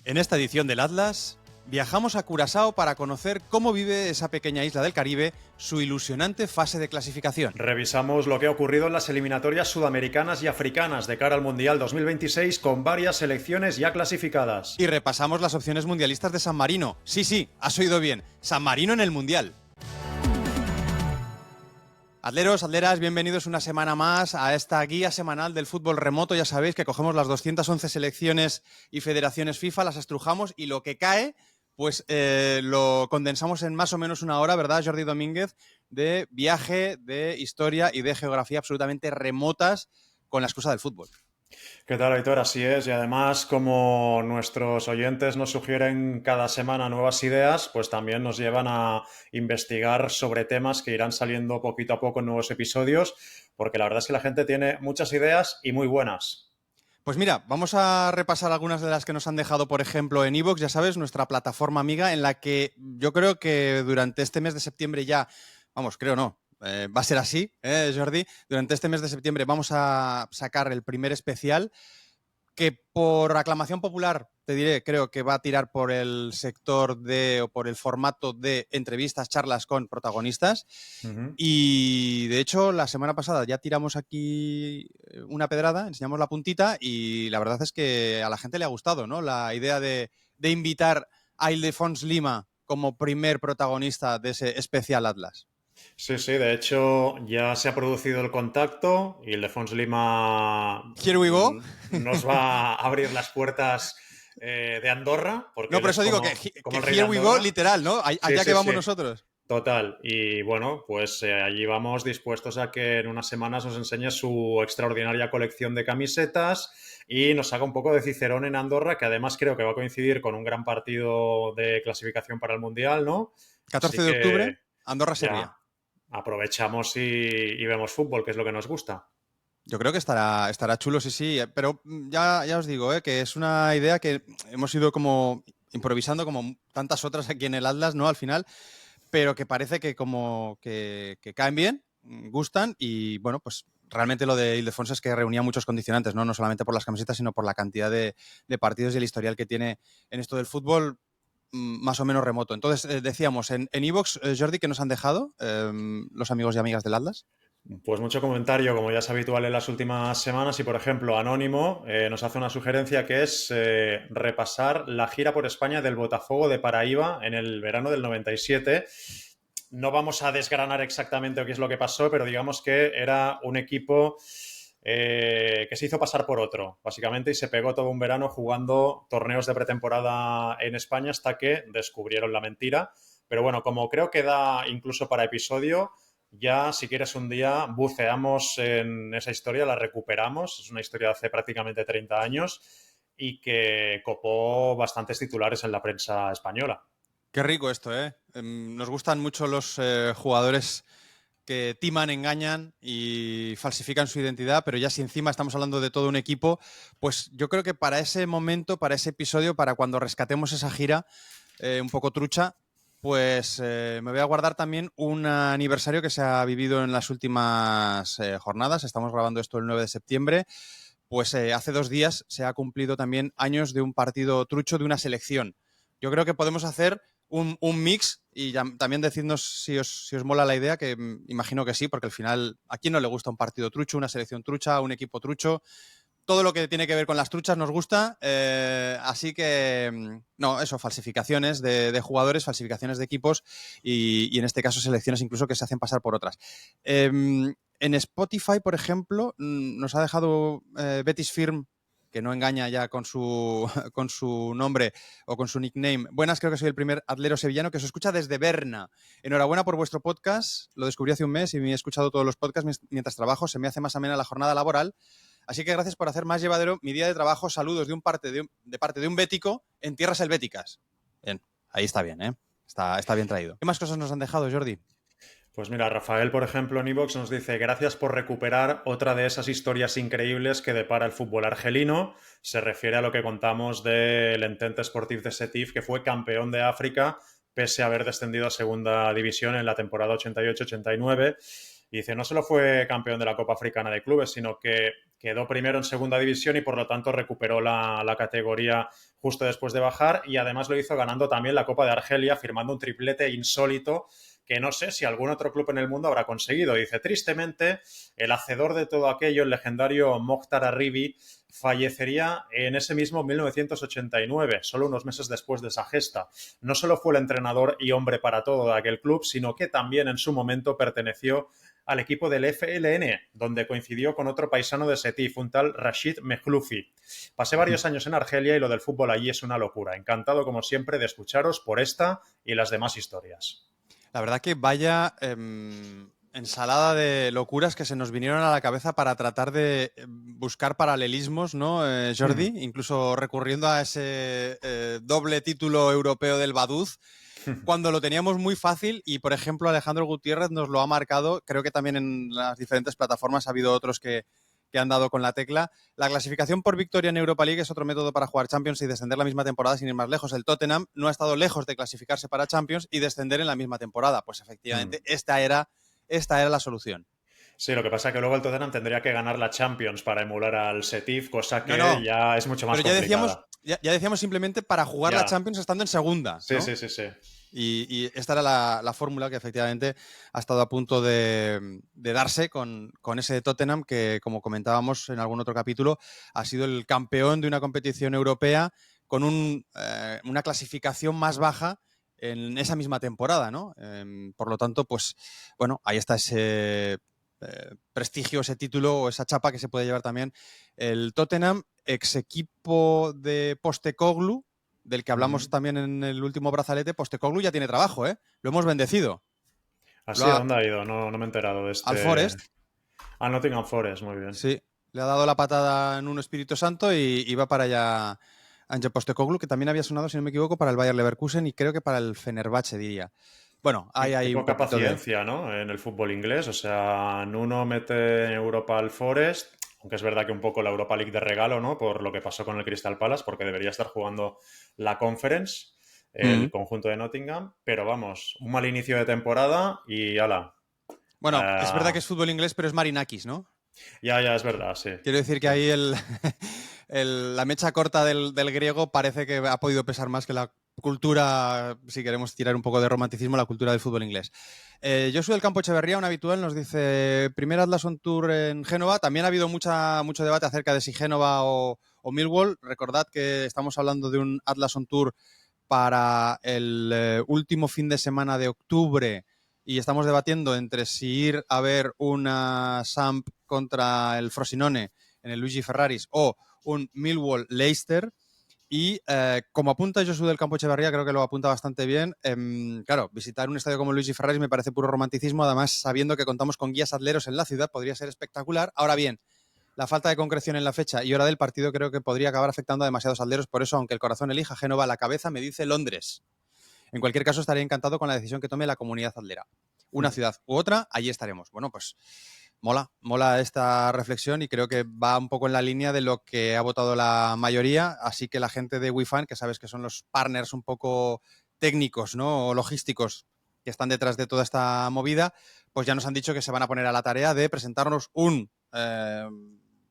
En esta edición del Atlas, viajamos a Curazao para conocer cómo vive esa pequeña isla del Caribe su ilusionante fase de clasificación. Revisamos lo que ha ocurrido en las eliminatorias sudamericanas y africanas de cara al Mundial 2026 con varias selecciones ya clasificadas. Y repasamos las opciones mundialistas de San Marino. Sí, has oído bien, San Marino en el Mundial. Atleros, atleras, bienvenidos una semana más a esta guía semanal del fútbol remoto. Ya sabéis que cogemos las 211 selecciones y federaciones FIFA, las estrujamos y lo que cae, pues lo condensamos en más o menos una hora, ¿verdad, Jordi Domínguez? De viaje, de historia y de geografía absolutamente remotas con la excusa del fútbol. ¿Qué tal, Aitor? Así es. Y además, como nuestros oyentes nos sugieren cada semana nuevas ideas, pues también nos llevan a investigar sobre temas que irán saliendo poquito a poco en nuevos episodios, porque la verdad es que la gente tiene muchas ideas y muy buenas. Pues mira, vamos a repasar algunas de las que nos han dejado, por ejemplo, en iVoox, ya sabes, nuestra plataforma amiga, en la que yo creo que durante este mes de septiembre ya, vamos, creo no, va a ser así, Jordi, durante este mes de septiembre vamos a sacar el primer especial que por aclamación popular, te diré, creo que va a tirar por el sector de, o por el formato de entrevistas, charlas con protagonistas. Uh-huh. Y de hecho, la semana pasada ya tiramos aquí una pedrada, enseñamos la puntita y la verdad es que a la gente le ha gustado, ¿no? La idea de invitar a Ildefons Lima como primer protagonista de ese especial Atlas. Sí, de hecho ya se ha producido el contacto y Ildefons Lima Here we go. nos va a abrir las puertas de Andorra, porque No, él por es eso digo como que el rey de here we go, Andorra. literal, ¿no? Sí, Allá que vamos sí. nosotros. Total. Y bueno, pues allí vamos dispuestos a que en unas semanas nos enseñe su extraordinaria colección de camisetas y nos haga un poco de Cicerón en Andorra, que además creo que va a coincidir con un gran partido de clasificación para el Mundial, ¿no? 14 Así de octubre, que Andorra-Serbia. ya aprovechamos y vemos fútbol, que es lo que nos gusta. Yo creo que estará chulo, sí, pero ya os digo, que es una idea que hemos ido como improvisando como tantas otras aquí en el Atlas, ¿no? Al final, pero que parece que como que caen bien, gustan y bueno, pues realmente lo de Ildefonso es que reunía muchos condicionantes, ¿no? No solamente por las camisetas, sino por la cantidad de partidos y el historial que tiene en esto del fútbol más o menos remoto. Entonces, decíamos, en iVoox, Jordi, ¿qué nos han dejado los amigos y amigas del Atlas? Pues mucho comentario, como ya es habitual en las últimas semanas. Y, por ejemplo, Anónimo nos hace una sugerencia que es repasar la gira por España del Botafogo de Paraíba en el verano del 97. No vamos a desgranar exactamente qué es lo que pasó, pero digamos que era un equipo que se hizo pasar por otro, básicamente, y se pegó todo un verano jugando torneos de pretemporada en España hasta que descubrieron la mentira. Pero bueno, como creo que da incluso para episodio, ya si quieres un día buceamos en esa historia, la recuperamos. Es una historia de hace prácticamente 30 años y que copó bastantes titulares en la prensa española. Qué rico esto, ¿eh? Nos gustan mucho los jugadores que timan, engañan y falsifican su identidad, pero ya si encima estamos hablando de todo un equipo, pues yo creo que para ese momento, para ese episodio, para cuando rescatemos esa gira un poco trucha, pues me voy a guardar también un aniversario que se ha vivido en las últimas jornadas. Estamos grabando esto el 9 de septiembre. Pues hace 2 días se ha cumplido también años de un partido trucho de una selección. Yo creo que podemos hacer un mix y también decidnos si os mola la idea, que imagino que sí, porque al final, ¿a quién no le gusta un partido trucho, una selección trucha, un equipo trucho? Todo lo que tiene que ver con las truchas nos gusta, así que, no, eso, falsificaciones de jugadores, falsificaciones de equipos y en este caso selecciones incluso que se hacen pasar por otras. En Spotify, por ejemplo, nos ha dejado Betis Firm, que no engaña ya con su, con su nombre o con su nickname. Buenas, creo que soy el primer atlero sevillano que os escucha desde Berna. Enhorabuena por vuestro podcast. Lo descubrí hace un mes y me he escuchado todos los podcasts mientras trabajo. Se me hace más amena la jornada laboral. Así que gracias por hacer más llevadero mi día de trabajo. Saludos de parte de un bético en tierras helvéticas. Bien, ahí está bien, ¿eh? Está bien traído. ¿Qué más cosas nos han dejado, Jordi? Pues mira, Rafael, por ejemplo, en iVoox nos dice: gracias por recuperar otra de esas historias increíbles que depara el fútbol argelino. Se refiere a lo que contamos del Entente Sportif de Sétif, que fue campeón de África pese a haber descendido a segunda división en la temporada 88-89. Y dice, no solo fue campeón de la Copa Africana de Clubes, sino que quedó primero en segunda división y por lo tanto recuperó la categoría justo después de bajar, y además lo hizo ganando también la Copa de Argelia, firmando un triplete insólito que no sé si algún otro club en el mundo habrá conseguido. Dice, tristemente, el hacedor de todo aquello, el legendario Mokhtar Arribi, fallecería en ese mismo 1989, solo unos meses después de esa gesta. No solo fue el entrenador y hombre para todo de aquel club, sino que también en su momento perteneció al equipo del FLN, donde coincidió con otro paisano de Setif, un tal Rashid Mehloufi. Pasé varios años en Argelia y lo del fútbol allí es una locura. Encantado, como siempre, de escucharos por esta y las demás historias. La verdad que vaya ensalada de locuras que se nos vinieron a la cabeza para tratar de buscar paralelismos, ¿no, Jordi? Incluso recurriendo a ese doble título europeo del Vaduz, cuando lo teníamos muy fácil y, por ejemplo, Alejandro Gutiérrez nos lo ha marcado. Creo que también en las diferentes plataformas ha habido otros que han dado con la tecla. La clasificación por victoria en Europa League es otro método para jugar Champions y descender la misma temporada sin ir más lejos. El Tottenham no ha estado lejos de clasificarse para Champions y descender en la misma temporada. Pues efectivamente, esta era la solución. Sí, lo que pasa es que luego el Tottenham tendría que ganar la Champions para emular al Setif, cosa que ya es mucho más pero complicada. Ya decíamos simplemente para jugar la Champions estando en segunda, ¿no? Sí, sí, sí, sí. Y esta era la fórmula que efectivamente ha estado a punto de darse con ese Tottenham que, como comentábamos en algún otro capítulo, ha sido el campeón de una competición europea con una clasificación más baja en esa misma temporada, ¿no? Por lo tanto, pues, bueno, ahí está ese prestigio, ese título o esa chapa que se puede llevar también el Tottenham, ex equipo de Postecoglou, del que hablamos también en el último brazalete. Postecoglou ya tiene trabajo, ¿eh? Lo hemos bendecido. ¿Así? ¿A dónde ha ido? No me he enterado de Al este... Forest. Al Nottingham Forest, muy bien. Sí, le ha dado la patada en un Espíritu Santo y va para allá Ange Postecoglou, que también había sonado, si no me equivoco, para el Bayer Leverkusen y creo que para el Fenerbahce, diría. Bueno, hay Qué un poca poquito paciencia, ¿no? En el fútbol inglés. O sea, Nuno mete en Europa al Forest, aunque es verdad que un poco la Europa League de regalo, ¿no? Por lo que pasó con el Crystal Palace, porque debería estar jugando la Conference, el conjunto de Nottingham. Pero vamos, un mal inicio de temporada y ala. Bueno, es verdad que es fútbol inglés, pero es Marinakis, ¿no? Ya, es verdad, sí. Quiero decir que Sí. ahí la mecha corta del griego parece que ha podido pesar más que la cultura, si queremos tirar un poco de romanticismo, la cultura del fútbol inglés. Yo soy del Campo Echeverría, un habitual, nos dice, primer Atlas on Tour en Génova. También ha habido mucho debate acerca de si Génova o Millwall. Recordad que estamos hablando de un Atlas on Tour para el último fin de semana de octubre y estamos debatiendo entre si ir a ver una Samp contra el Frosinone en el Luigi Ferraris o un Millwall Leicester. Y como apunta Josu del Campo Echeverría, creo que lo apunta bastante bien. Claro, visitar un estadio como el Luigi Ferraris me parece puro romanticismo, además sabiendo que contamos con guías atleros en la ciudad, podría ser espectacular. Ahora bien, la falta de concreción en la fecha y hora del partido creo que podría acabar afectando a demasiados alderos, por eso, aunque el corazón elija Génova, la cabeza me dice Londres. En cualquier caso, estaría encantado con la decisión que tome la comunidad aldera. Una ciudad u otra, allí estaremos. Bueno, pues mola esta reflexión y creo que va un poco en la línea de lo que ha votado la mayoría, así que la gente de WeFan, que sabes que son los partners un poco técnicos, ¿no? O logísticos que están detrás de toda esta movida, pues ya nos han dicho que se van a poner a la tarea de presentarnos un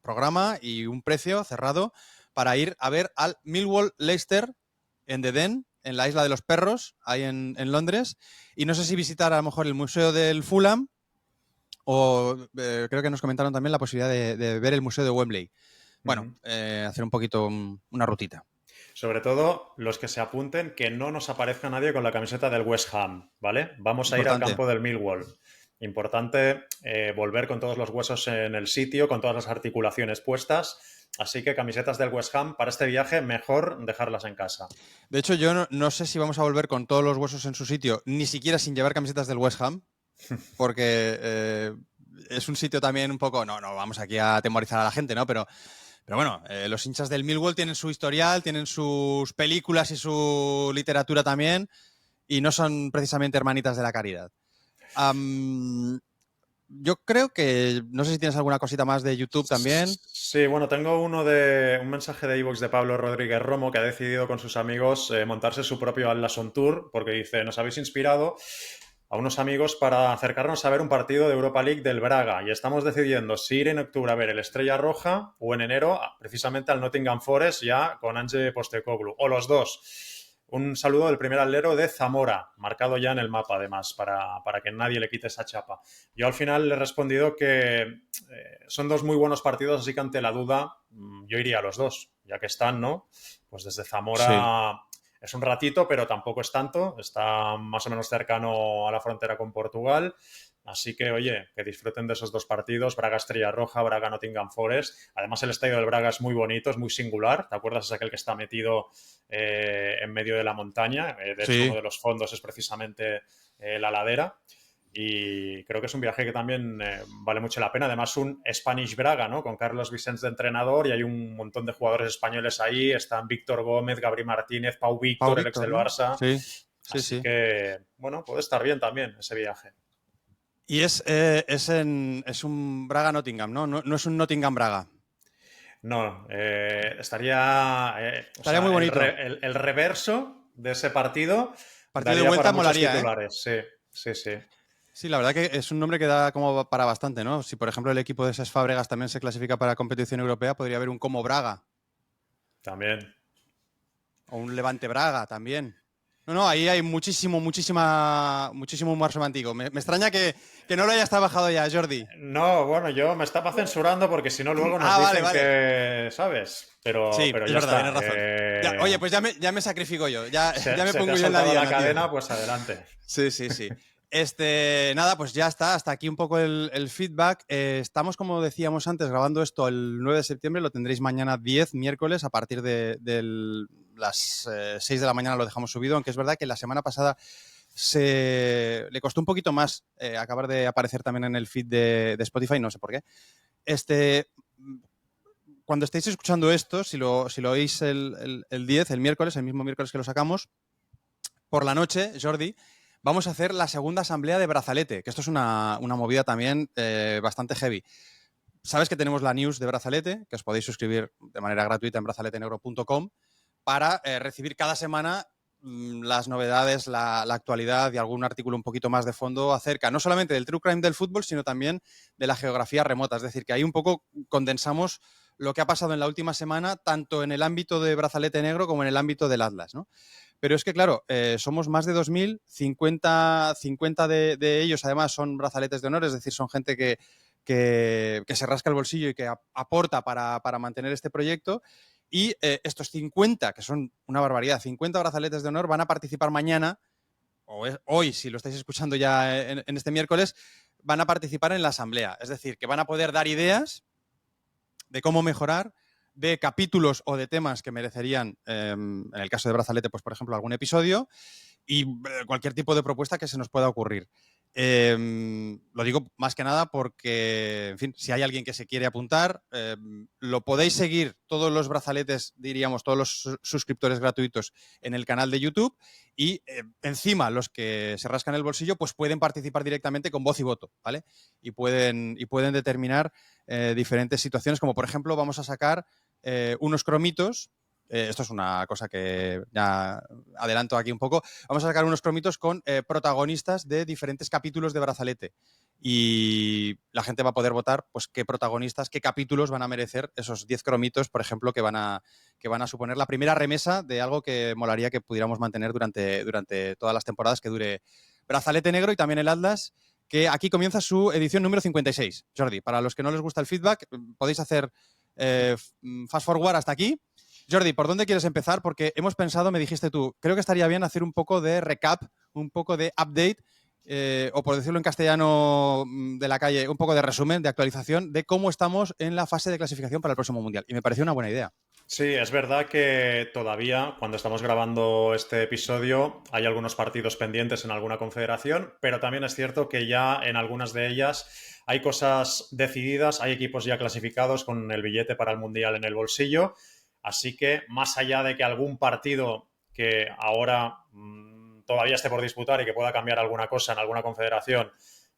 programa y un precio cerrado para ir a ver al Millwall Leicester en The Den, en la Isla de los Perros, ahí en Londres, y no sé si visitar a lo mejor el Museo del Fulham o creo que nos comentaron también la posibilidad de ver el Museo de Wembley. Bueno, hacer un poquito una rutita. Sobre todo los que se apunten, que no nos aparezca nadie con la camiseta del West Ham, ¿vale? Vamos a ir al campo del Millwall. Importante volver con todos los huesos en el sitio, con todas las articulaciones puestas. Así que camisetas del West Ham para este viaje, mejor dejarlas en casa. De hecho, yo no sé si vamos a volver con todos los huesos en su sitio, ni siquiera sin llevar camisetas del West Ham, porque es un sitio también un poco... No vamos aquí a atemorizar a la gente, ¿no? Pero bueno, los hinchas del Millwall tienen su historial, tienen sus películas y su literatura también, y no son precisamente hermanitas de la caridad. Yo creo que, no sé si tienes alguna cosita más de YouTube también. Sí, bueno, tengo un mensaje de iVoox de Pablo Rodríguez Romo, que ha decidido con sus amigos montarse su propio Atlas on Tour, porque dice, nos habéis inspirado, a unos amigos para acercarnos a ver un partido de Europa League del Braga y estamos decidiendo si ir en octubre a ver el Estrella Roja o en enero precisamente al Nottingham Forest ya con Ange Postecoglou, o los dos. Un saludo del primer atlero de Zamora, marcado ya en el mapa además, para que nadie le quite esa chapa. Yo al final le he respondido que son dos muy buenos partidos, así que ante la duda yo iría a los dos, ya que están, ¿no? Pues desde Sí. Zamora es un ratito, pero tampoco es tanto. Está más o menos cercano a la frontera con Portugal. Así que, oye, que disfruten de esos dos partidos, Braga Estrella Roja, Braga Nottingham Forest. Además, el estadio del Braga es muy bonito, es muy singular. ¿Te acuerdas? Es aquel que está metido en medio de la montaña. De hecho, uno Sí. de los fondos es precisamente la ladera. Y creo que es un viaje que también vale mucho la pena. Además, un Spanish Braga, ¿no? Con Carlos Vicens de entrenador y hay un montón de jugadores españoles ahí. Están Víctor Gómez, Gabri Martínez, Pau Pau Víctor, el ex Víctor, del ¿no? Barça. Sí, sí, Así sí. que, bueno, puede estar bien también ese viaje. Y es un Braga Nottingham, ¿no? No, no es un Nottingham Braga. No, estaría, o Estaría muy sea, bonito. el reverso de ese partido Partido de daría para vuelta muchos molaría, ¿eh? titulares. Sí, sí, sí, Sí, la verdad que es un nombre que da como para bastante, ¿no? Si, por ejemplo, el equipo de Ses Fábregas también se clasifica para competición europea, podría haber un Como Braga también. o un Levante Braga también. No, no, ahí hay muchísimo humor semántico. Me extraña que no lo hayas trabajado ya, Jordi. No, bueno, yo me estaba censurando porque si no luego nos Ah, vale, dicen vale. que, ¿sabes? Sí, Pero es ya verdad, está. tienes razón. Ya, oye, pues ya me sacrifico yo. Ya me Se te ha pongo yo en la soltado la diana, tío. cadena, pues adelante. Sí, sí, sí. Nada, pues ya está. Hasta aquí un poco el feedback. Estamos, como decíamos antes, grabando esto el 9 de septiembre. Lo tendréis mañana 10, miércoles, a partir de las 6 de la mañana lo dejamos subido. Aunque es verdad que la semana pasada le costó un poquito más acabar de aparecer también en el feed de Spotify. No sé por qué. Este, Cuando estéis escuchando esto, si lo oís el 10, el miércoles, el mismo miércoles que lo sacamos, por la noche, Jordi, vamos a hacer la segunda asamblea de Brazalete, que esto es una movida también bastante heavy. Sabes que tenemos la news de Brazalete, que os podéis suscribir de manera gratuita en brazaletenegro.com para recibir cada semana las novedades, la actualidad y algún artículo un poquito más de fondo acerca no solamente del true crime del fútbol, sino también de la geografía remota. Es decir, que ahí un poco condensamos lo que ha pasado en la última semana, tanto en el ámbito de Brazalete Negro como en el ámbito del Atlas, ¿no? Pero es que, claro, somos más de 2.000, 50 de ellos además son brazaletes de honor, es decir, son gente que se rasca el bolsillo y que aporta para mantener este proyecto. Y estos 50, que son una barbaridad, 50 brazaletes de honor van a participar mañana, o hoy, si lo estáis escuchando ya en este miércoles, van a participar en la asamblea. Es decir, que van a poder dar ideas de cómo mejorar, de capítulos o de temas que merecerían, en el caso de Brazalete, pues por ejemplo, algún episodio, y cualquier tipo de propuesta que se nos pueda ocurrir. Lo digo más que nada porque, en fin, si hay alguien que se quiere apuntar, lo podéis seguir todos los brazaletes, diríamos, todos los suscriptores gratuitos en el canal de YouTube y encima los que se rascan el bolsillo pues pueden participar directamente con voz y voto, ¿vale? Y pueden determinar diferentes situaciones, como por ejemplo vamos a sacar unos cromitos. Esto es una cosa que ya adelanto aquí un poco. Vamos a sacar unos cromitos con protagonistas de diferentes capítulos de Brazalete. Y la gente va a poder votar pues qué protagonistas, qué capítulos van a merecer esos 10 cromitos, por ejemplo, que van a suponer la primera remesa de algo que molaría que pudiéramos mantener durante todas las temporadas que dure Brazalete Negro y también el Atlas, que aquí comienza su edición número 56. Jordi, para los que no les gusta el feedback, podéis hacer fast forward hasta aquí. Jordi, ¿por dónde quieres empezar? Porque hemos pensado, me dijiste tú, creo que estaría bien hacer un poco de recap, un poco de update, o por decirlo en castellano de la calle, un poco de resumen, de actualización de cómo estamos en la fase de clasificación para el próximo Mundial. Y me pareció una buena idea. Sí, es verdad que todavía, cuando estamos grabando este episodio, hay algunos partidos pendientes en alguna confederación, pero también es cierto que ya en algunas de ellas hay cosas decididas, hay equipos ya clasificados con el billete para el Mundial en el bolsillo, así que más allá de que algún partido que ahora todavía esté por disputar y que pueda cambiar alguna cosa en alguna confederación,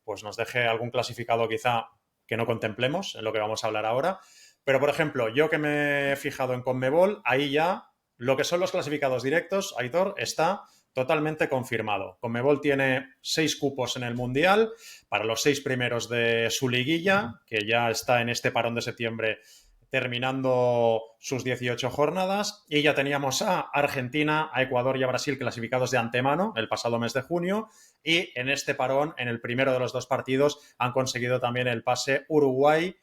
pues nos deje algún clasificado quizá que no contemplemos en lo que vamos a hablar ahora. Pero, por ejemplo, yo que me he fijado en CONMEBOL, ahí ya lo que son los clasificados directos, Aitor, está totalmente confirmado. Conmebol tiene 6 cupos en el Mundial para los 6 primeros de su liguilla, que ya está en este parón de septiembre terminando sus 18 jornadas, y ya teníamos a Argentina, a Ecuador y a Brasil clasificados de antemano el pasado mes de junio, y en este parón, en el primero de los 2 partidos, han conseguido también el pase Uruguay,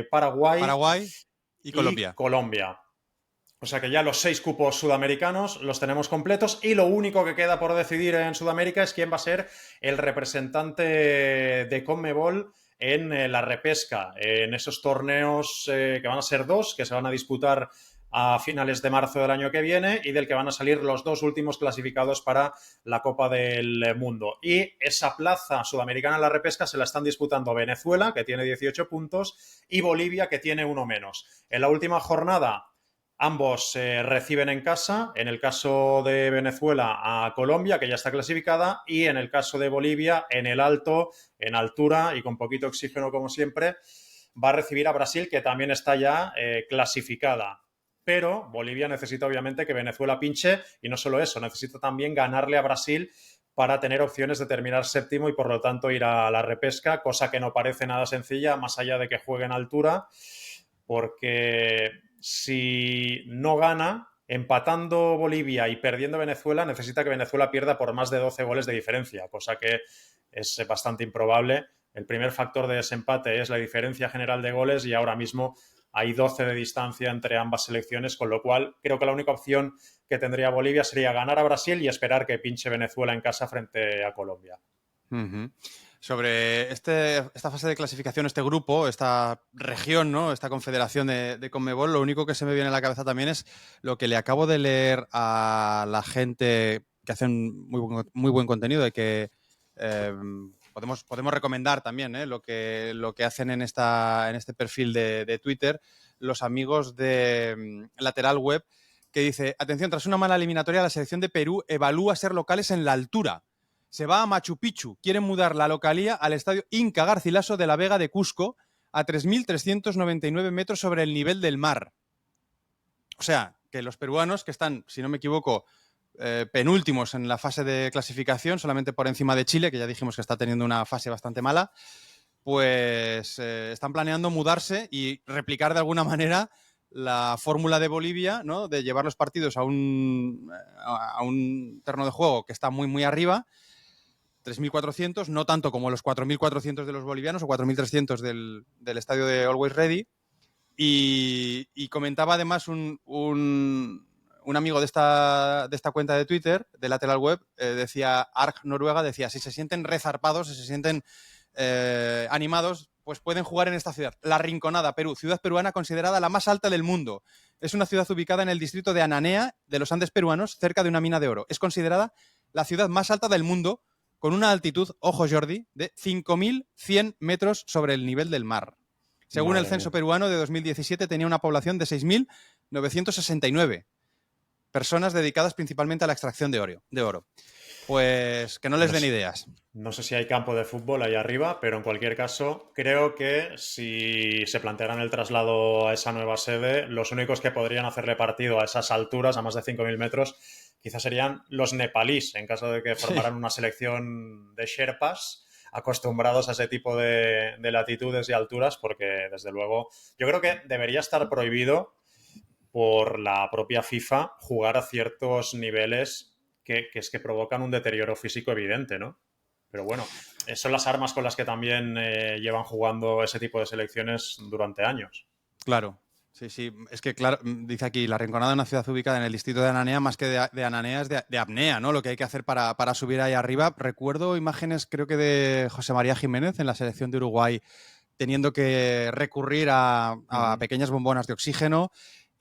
Paraguay y y Colombia. Colombia. O sea que ya los 6 cupos sudamericanos los tenemos completos y lo único que queda por decidir en Sudamérica es quién va a ser el representante de Conmebol en la repesca, en esos torneos que van a ser 2, que se van a disputar a finales de marzo del año que viene y del que van a salir los 2 últimos clasificados para la Copa del Mundo. Y esa plaza sudamericana en la repesca se la están disputando Venezuela, que tiene 18 puntos, y Bolivia, que tiene uno menos. En la última jornada ambos reciben en casa, en el caso de Venezuela a Colombia, que ya está clasificada, y en el caso de Bolivia, en el alto, en altura y con poquito oxígeno como siempre, va a recibir a Brasil, que también está ya clasificada. Pero Bolivia necesita obviamente que Venezuela pinche y no solo eso, necesita también ganarle a Brasil para tener opciones de terminar séptimo y por lo tanto ir a la repesca, cosa que no parece nada sencilla, más allá de que juegue en altura, porque si no gana, empatando Bolivia y perdiendo Venezuela, necesita que Venezuela pierda por más de 12 goles de diferencia, cosa que es bastante improbable. El primer factor de desempate es la diferencia general de goles y ahora mismo hay 12 de distancia entre ambas selecciones, con lo cual creo que la única opción que tendría Bolivia sería ganar a Brasil y esperar que pinche Venezuela en casa frente a Colombia. Sobre esta fase de clasificación, este grupo, esta región, ¿no? Esta confederación de Conmebol, lo único que se me viene a la cabeza también es lo que le acabo de leer a la gente que hacen muy buen contenido y que podemos recomendar también lo que hacen en este perfil de Twitter los amigos de Lateral Web, que dice: atención, tras una mala eliminatoria, la selección de Perú evalúa ser locales en la altura. Se va a Machu Picchu. Quieren mudar la localía al estadio Inca Garcilaso de la Vega de Cusco, a 3.399 metros sobre el nivel del mar. O sea, que los peruanos, que están, si no me equivoco, penúltimos en la fase de clasificación, solamente por encima de Chile, que ya dijimos que está teniendo una fase bastante mala, pues están planeando mudarse y replicar de alguna manera la fórmula de Bolivia, ¿no? De llevar los partidos a un terreno de juego que está muy arriba, 3.400, no tanto como los 4.400 de los bolivianos o 4.300 del estadio de Always Ready. Y comentaba además un amigo de esta cuenta de Twitter, de Lateral Web, decía, Arg Noruega, decía: si se sienten rezarpados, si se sienten animados, pues pueden jugar en esta ciudad. La Rinconada, Perú, ciudad peruana considerada la más alta del mundo. Es una ciudad ubicada en el distrito de Ananea, de los Andes peruanos, cerca de una mina de oro. Es considerada la ciudad más alta del mundo, con una altitud, ojo Jordi, de 5.100 metros sobre el nivel del mar. Según el censo peruano de 2017, tenía una población de 6.969 personas dedicadas principalmente a la extracción de oro. Pues que no les den ideas. No sé si hay campo de fútbol ahí arriba, pero en cualquier caso, creo que si se plantearan el traslado a esa nueva sede, los únicos que podrían hacerle partido a esas alturas, a más de 5.000 metros, quizás serían los nepalíes, en caso de que formaran una selección de sherpas acostumbrados a ese tipo de latitudes y alturas, porque desde luego yo creo que debería estar prohibido por la propia FIFA jugar a ciertos niveles que provocan un deterioro físico evidente, ¿no? Pero bueno, son las armas con las que también llevan jugando ese tipo de selecciones durante años. Claro. Sí. Es que, claro, dice aquí, La Rinconada es una ciudad ubicada en el distrito de Ananea, más que de Ananea es de apnea, ¿no? Lo que hay que hacer para subir ahí arriba. Recuerdo imágenes, creo que de José María Jiménez en la selección de Uruguay, teniendo que recurrir a pequeñas bombonas de oxígeno.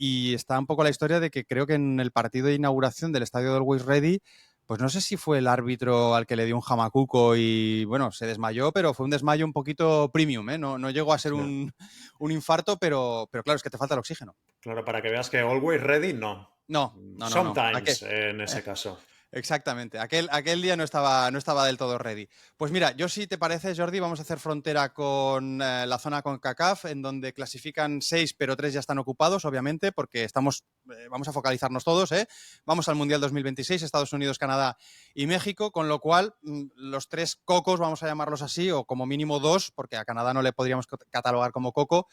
Y está un poco la historia de que creo que en el partido de inauguración del estadio del Always Ready, pues no sé si fue el árbitro al que le dio un jamacuco y, bueno, se desmayó, pero fue un desmayo un poquito premium, ¿eh? No llegó a ser un infarto, pero claro, es que te falta el oxígeno. Claro, para que veas que Always Ready, no. No. Sometimes, en ese caso. Exactamente. Aquel día no estaba del todo ready. Pues mira, yo si te parece, Jordi, vamos a hacer frontera con la zona CONCACAF, en donde clasifican 6, pero 3 ya están ocupados, obviamente, porque vamos a focalizarnos todos, ¿eh? Vamos al Mundial 2026, Estados Unidos, Canadá y México, con lo cual los 3 cocos, vamos a llamarlos así, o como mínimo 2, porque a Canadá no le podríamos catalogar como coco,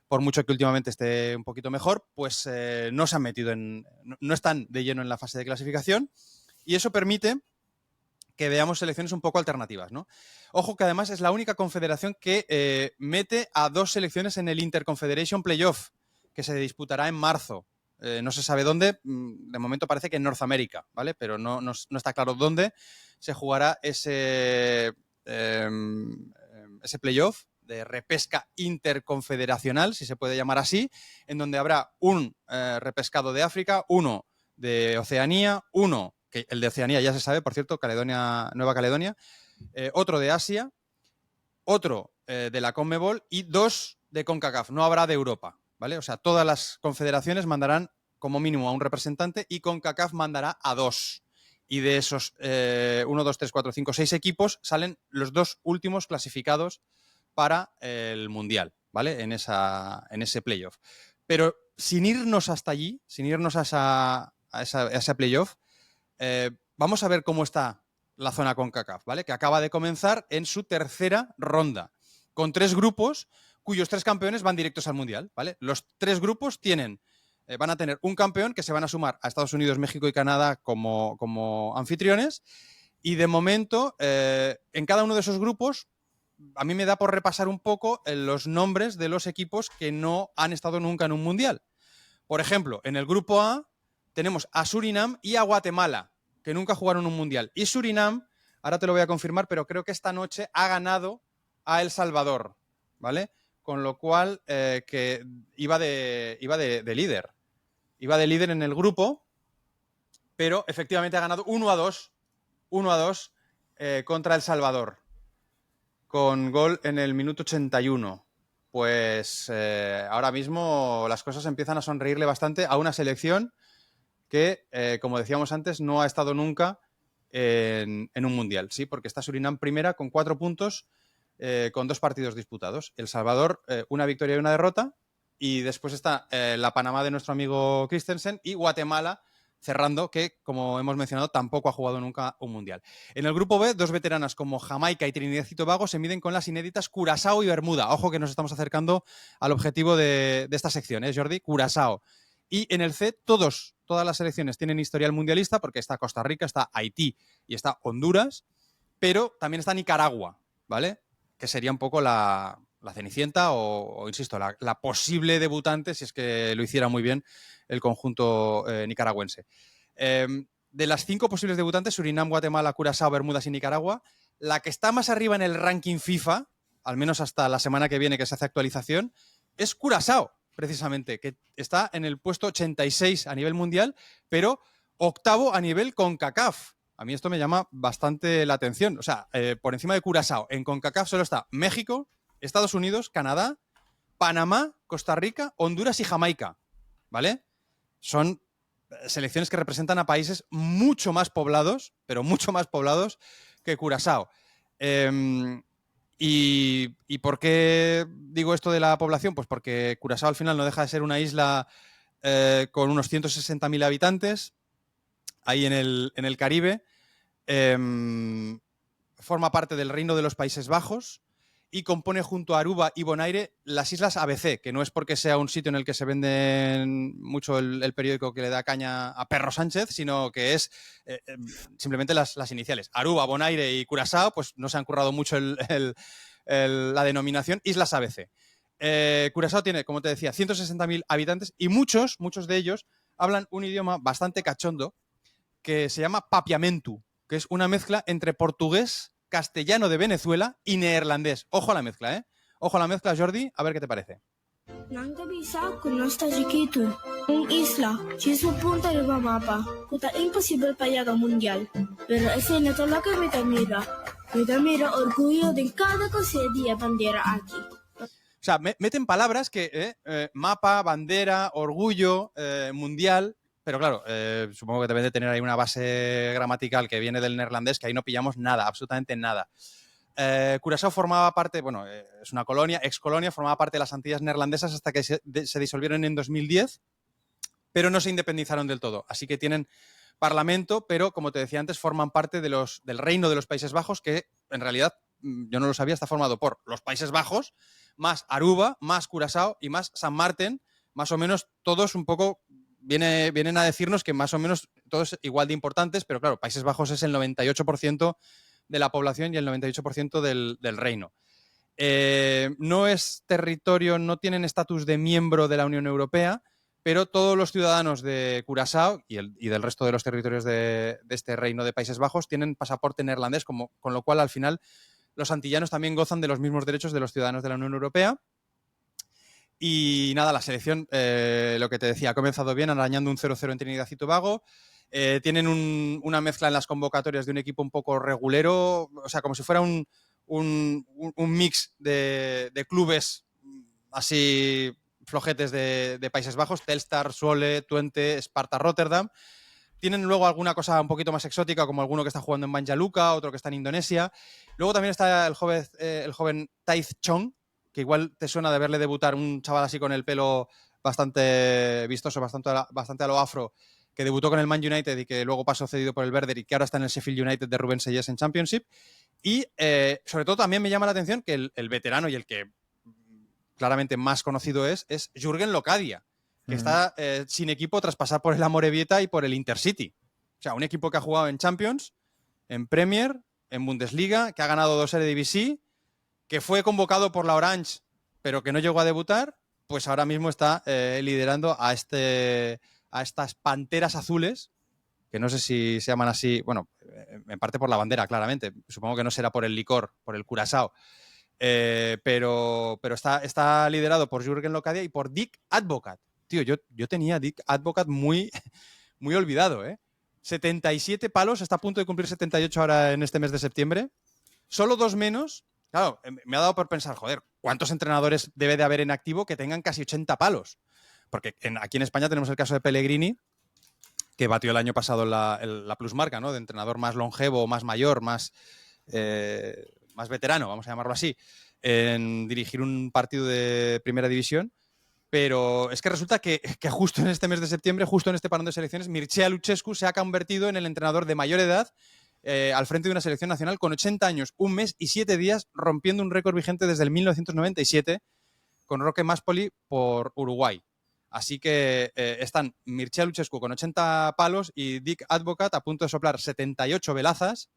por mucho que últimamente esté un poquito mejor, pues no se han metido no están de lleno en la fase de clasificación. Y eso permite que veamos selecciones un poco alternativas, ¿no? Ojo que además es la única confederación que mete a 2 selecciones en el Interconfederation Playoff, que se disputará en marzo. No se sabe dónde, de momento parece que en Norteamérica, ¿vale? Pero no está claro dónde se jugará ese playoff de repesca interconfederacional, si se puede llamar así, en donde habrá un repescado de África, uno de Oceanía, uno que el de Oceanía ya se sabe, por cierto, Nueva Caledonia, otro de Asia, otro de la CONMEBOL y 2 de CONCACAF. No habrá de Europa, ¿vale? O sea, todas las confederaciones mandarán como mínimo a un representante y CONCACAF mandará a 2. Y de esos 1, 2, 3, 4, 5, 6 equipos salen los 2 últimos clasificados para el Mundial, ¿vale? En ese playoff. Pero sin irnos hasta allí, sin irnos a ese playoff, vamos a ver cómo está la zona CONCACAF, ¿vale? Que acaba de comenzar en su tercera ronda, con 3 grupos cuyos 3 campeones van directos al Mundial, ¿vale? Los 3 grupos van a tener un campeón que se van a sumar a Estados Unidos, México y Canadá como anfitriones, y de momento, en cada uno de esos grupos, a mí me da por repasar un poco los nombres de los equipos que no han estado nunca en un Mundial. Por ejemplo, en el grupo A tenemos a Surinam y a Guatemala, que nunca jugaron un Mundial. Y Surinam, ahora te lo voy a confirmar, pero creo que esta noche ha ganado a El Salvador, ¿vale? Con lo cual, que iba de líder. Iba de líder en el grupo, pero efectivamente ha ganado 1-2 contra El Salvador, con gol en el minuto 81. Pues ahora mismo las cosas empiezan a sonreírle bastante a una selección que, como decíamos antes, no ha estado nunca en un Mundial, ¿sí? Porque está Surinam primera con 4 puntos, con 2 partidos disputados. El Salvador, una victoria y una derrota. Y después está la Panamá de nuestro amigo Christensen y Guatemala cerrando, que, como hemos mencionado, tampoco ha jugado nunca un Mundial. En el grupo B, 2 veteranas como Jamaica y Trinidad y Tobago se miden con las inéditas Curazao y Bermuda. Ojo que nos estamos acercando al objetivo de esta sección, Jordi, Curazao. Y en el C, todas las selecciones tienen historial mundialista, porque está Costa Rica, está Haití y está Honduras, pero también está Nicaragua, ¿vale? Que sería un poco la cenicienta o insisto, la posible debutante, si es que lo hiciera muy bien el conjunto nicaragüense. De las 5 posibles debutantes, Surinam, Guatemala, Curazao, Bermudas y Nicaragua, la que está más arriba en el ranking FIFA, al menos hasta la semana que viene que se hace actualización, es Curazao, precisamente, que está en el puesto 86 a nivel mundial, pero 8º a nivel CONCACAF. A mí esto me llama bastante la atención. O sea, por encima de Curazao, en CONCACAF solo está México, Estados Unidos, Canadá, Panamá, Costa Rica, Honduras y Jamaica, ¿vale? Son selecciones que representan a países mucho más poblados, pero mucho más poblados que Curazao. ¿Y por qué digo esto de la población? Pues porque Curazao al final no deja de ser una isla con unos 160.000 habitantes, ahí en el Caribe. Forma parte del Reino de los Países Bajos y compone junto a Aruba y Bonaire las Islas ABC, que no es porque sea un sitio en el que se vende mucho el periódico que le da caña a Perro Sánchez, sino que es simplemente las iniciales. Aruba, Bonaire y Curazao, pues no se han currado mucho la denominación Islas ABC. Curazao tiene, como te decía, 160.000 habitantes y muchos de ellos hablan un idioma bastante cachondo que se llama papiamentu, que es una mezcla entre portugués, castellano de Venezuela y neerlandés. Ojo a la mezcla, ¿eh? Ojo a la mezcla, Jordi, a ver qué te parece. Nanga bisa kunosta jikitu, un isla, chismo punta de mapa, kuta imposible para llegar mundial. Pero ese no es lo que me mira orgullo de cada cosa de bandera aquí. O sea, meten palabras que mapa, bandera, orgullo, mundial, pero claro, supongo que deben de tener ahí una base gramatical que viene del neerlandés, que ahí no pillamos nada, absolutamente nada. Curazao formaba parte, bueno, es una colonia, ex-colonia, formaba parte de las Antillas neerlandesas hasta que se disolvieron en 2010, pero no se independizaron del todo. Así que tienen parlamento, pero como te decía antes, forman parte del Reino de los Países Bajos, que en realidad, yo no lo sabía, está formado por los Países Bajos, más Aruba, más Curazao y más San Martín, más o menos todos un poco vienen a decirnos que más o menos todos igual de importantes, pero claro, Países Bajos es el 98% de la población y el 98% del reino. No es territorio, no tienen estatus de miembro de la Unión Europea, pero todos los ciudadanos de Curazao y del resto de los territorios de este reino de Países Bajos tienen pasaporte neerlandés, con lo cual al final los antillanos también gozan de los mismos derechos de los ciudadanos de la Unión Europea. Y nada, la selección, lo que te decía, ha comenzado bien, arañando un 0-0 en Trinidad y Tobago. Tienen una mezcla en las convocatorias de un equipo un poco regulero, o sea, como si fuera un mix de clubes así flojetes de Países Bajos, Telstar, Zwolle, Twente, Sparta Rotterdam. Tienen luego alguna cosa un poquito más exótica, como alguno que está jugando en Banja Luka, otro que está en Indonesia. Luego también está el joven Taith Chong, que igual te suena de verle debutar, un chaval así con el pelo bastante vistoso, bastante a lo afro, que debutó con el Man United y que luego pasó cedido por el Werder y que ahora está en el Sheffield United de Rubén Sellés en Championship. Y sobre todo también me llama la atención que el veterano y el que claramente más conocido es Jürgen Locadia, que está sin equipo tras pasar por el Amorebieta y por el Intercity. O sea, un equipo que ha jugado en Champions, en Premier, en Bundesliga, que ha ganado 2 Eredivisie, que fue convocado por la Orange, pero que no llegó a debutar, pues ahora mismo está liderando a estas Panteras Azules, que no sé si se llaman así, bueno, en parte por la bandera, claramente. Supongo que no será por el licor, por el Curazao. Pero está liderado por Jürgen Locadia y por Dick Advocat. Tío, yo tenía a Dick Advocat muy, muy olvidado, ¿eh? 77 palos, está a punto de cumplir 78 ahora en este mes de septiembre. Solo 2 menos. Claro, me ha dado por pensar, joder, ¿cuántos entrenadores debe de haber en activo que tengan casi 80 palos? Porque aquí en España tenemos el caso de Pellegrini, que batió el año pasado la plusmarca, ¿no? De entrenador más longevo, más mayor, más veterano, vamos a llamarlo así, en dirigir un partido de primera división. Pero es que resulta que justo en este mes de septiembre, justo en este parón de selecciones, Mircea Lucescu se ha convertido en el entrenador de mayor edad al frente de una selección nacional con 80 años, 1 mes y 7 días, rompiendo un récord vigente desde el 1997 con Roque Máspoli por Uruguay. Así que están Mircea Lucescu con 80 palos y Dick Advocat a punto de soplar 78 velazas,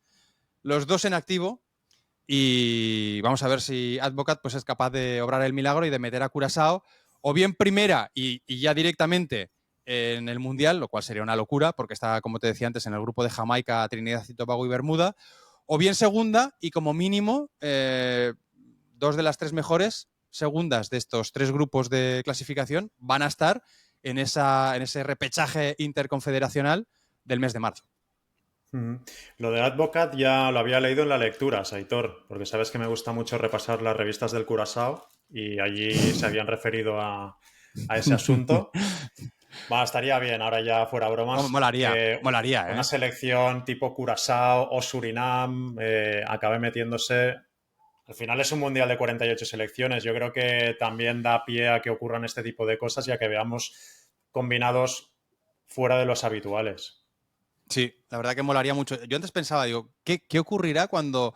los dos en activo, y vamos a ver si Advocat pues, es capaz de obrar el milagro y de meter a Curazao o bien primera y ya directamente en el Mundial, lo cual sería una locura porque está, como te decía antes, en el grupo de Jamaica, Trinidad y Tobago y Bermuda, o bien segunda y como mínimo 2 de las 3 mejores segundas de estos 3 grupos de clasificación van a estar en ese repechaje interconfederacional del mes de marzo. Lo de Advocat ya lo había leído en la lectura, Aitor, porque sabes que me gusta mucho repasar las revistas del Curazao y allí se habían referido a ese asunto. Estaría bien, ahora ya fuera bromas. Molaría. Una selección tipo Curazao o Surinam acabe metiéndose. Al final es un mundial de 48 selecciones. Yo creo que también da pie a que ocurran este tipo de cosas y a que veamos combinados fuera de los habituales. Sí, la verdad que molaría mucho. Yo antes pensaba, digo, ¿qué ocurrirá cuando...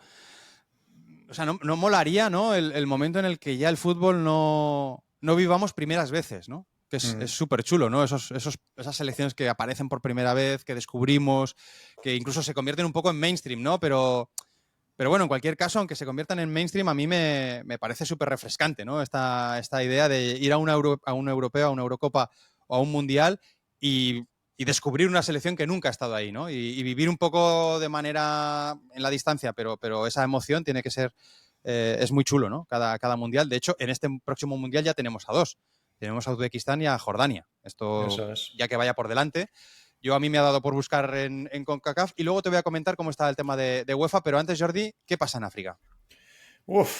O sea, no molaría, ¿no? El momento en el que ya el fútbol no vivamos primeras veces, ¿no? Que es súper chulo, ¿no? Esas selecciones que aparecen por primera vez, que descubrimos, que incluso se convierten un poco en mainstream, ¿no? Pero bueno, en cualquier caso, aunque se conviertan en mainstream, a mí me parece súper refrescante, ¿no? Esta idea de ir a un europeo, a una Eurocopa o a un Mundial y descubrir una selección que nunca ha estado ahí, ¿no? Y vivir un poco de manera en la distancia, pero esa emoción tiene que ser... es muy chulo, ¿no? Cada Mundial. De hecho, en este próximo Mundial ya tenemos a 2. Tenemos a Uzbekistán y a Jordania. Esto ya que vaya por delante. A mí me ha dado por buscar en CONCACAF y luego te voy a comentar cómo está el tema de UEFA, pero antes, Jordi, ¿qué pasa en África?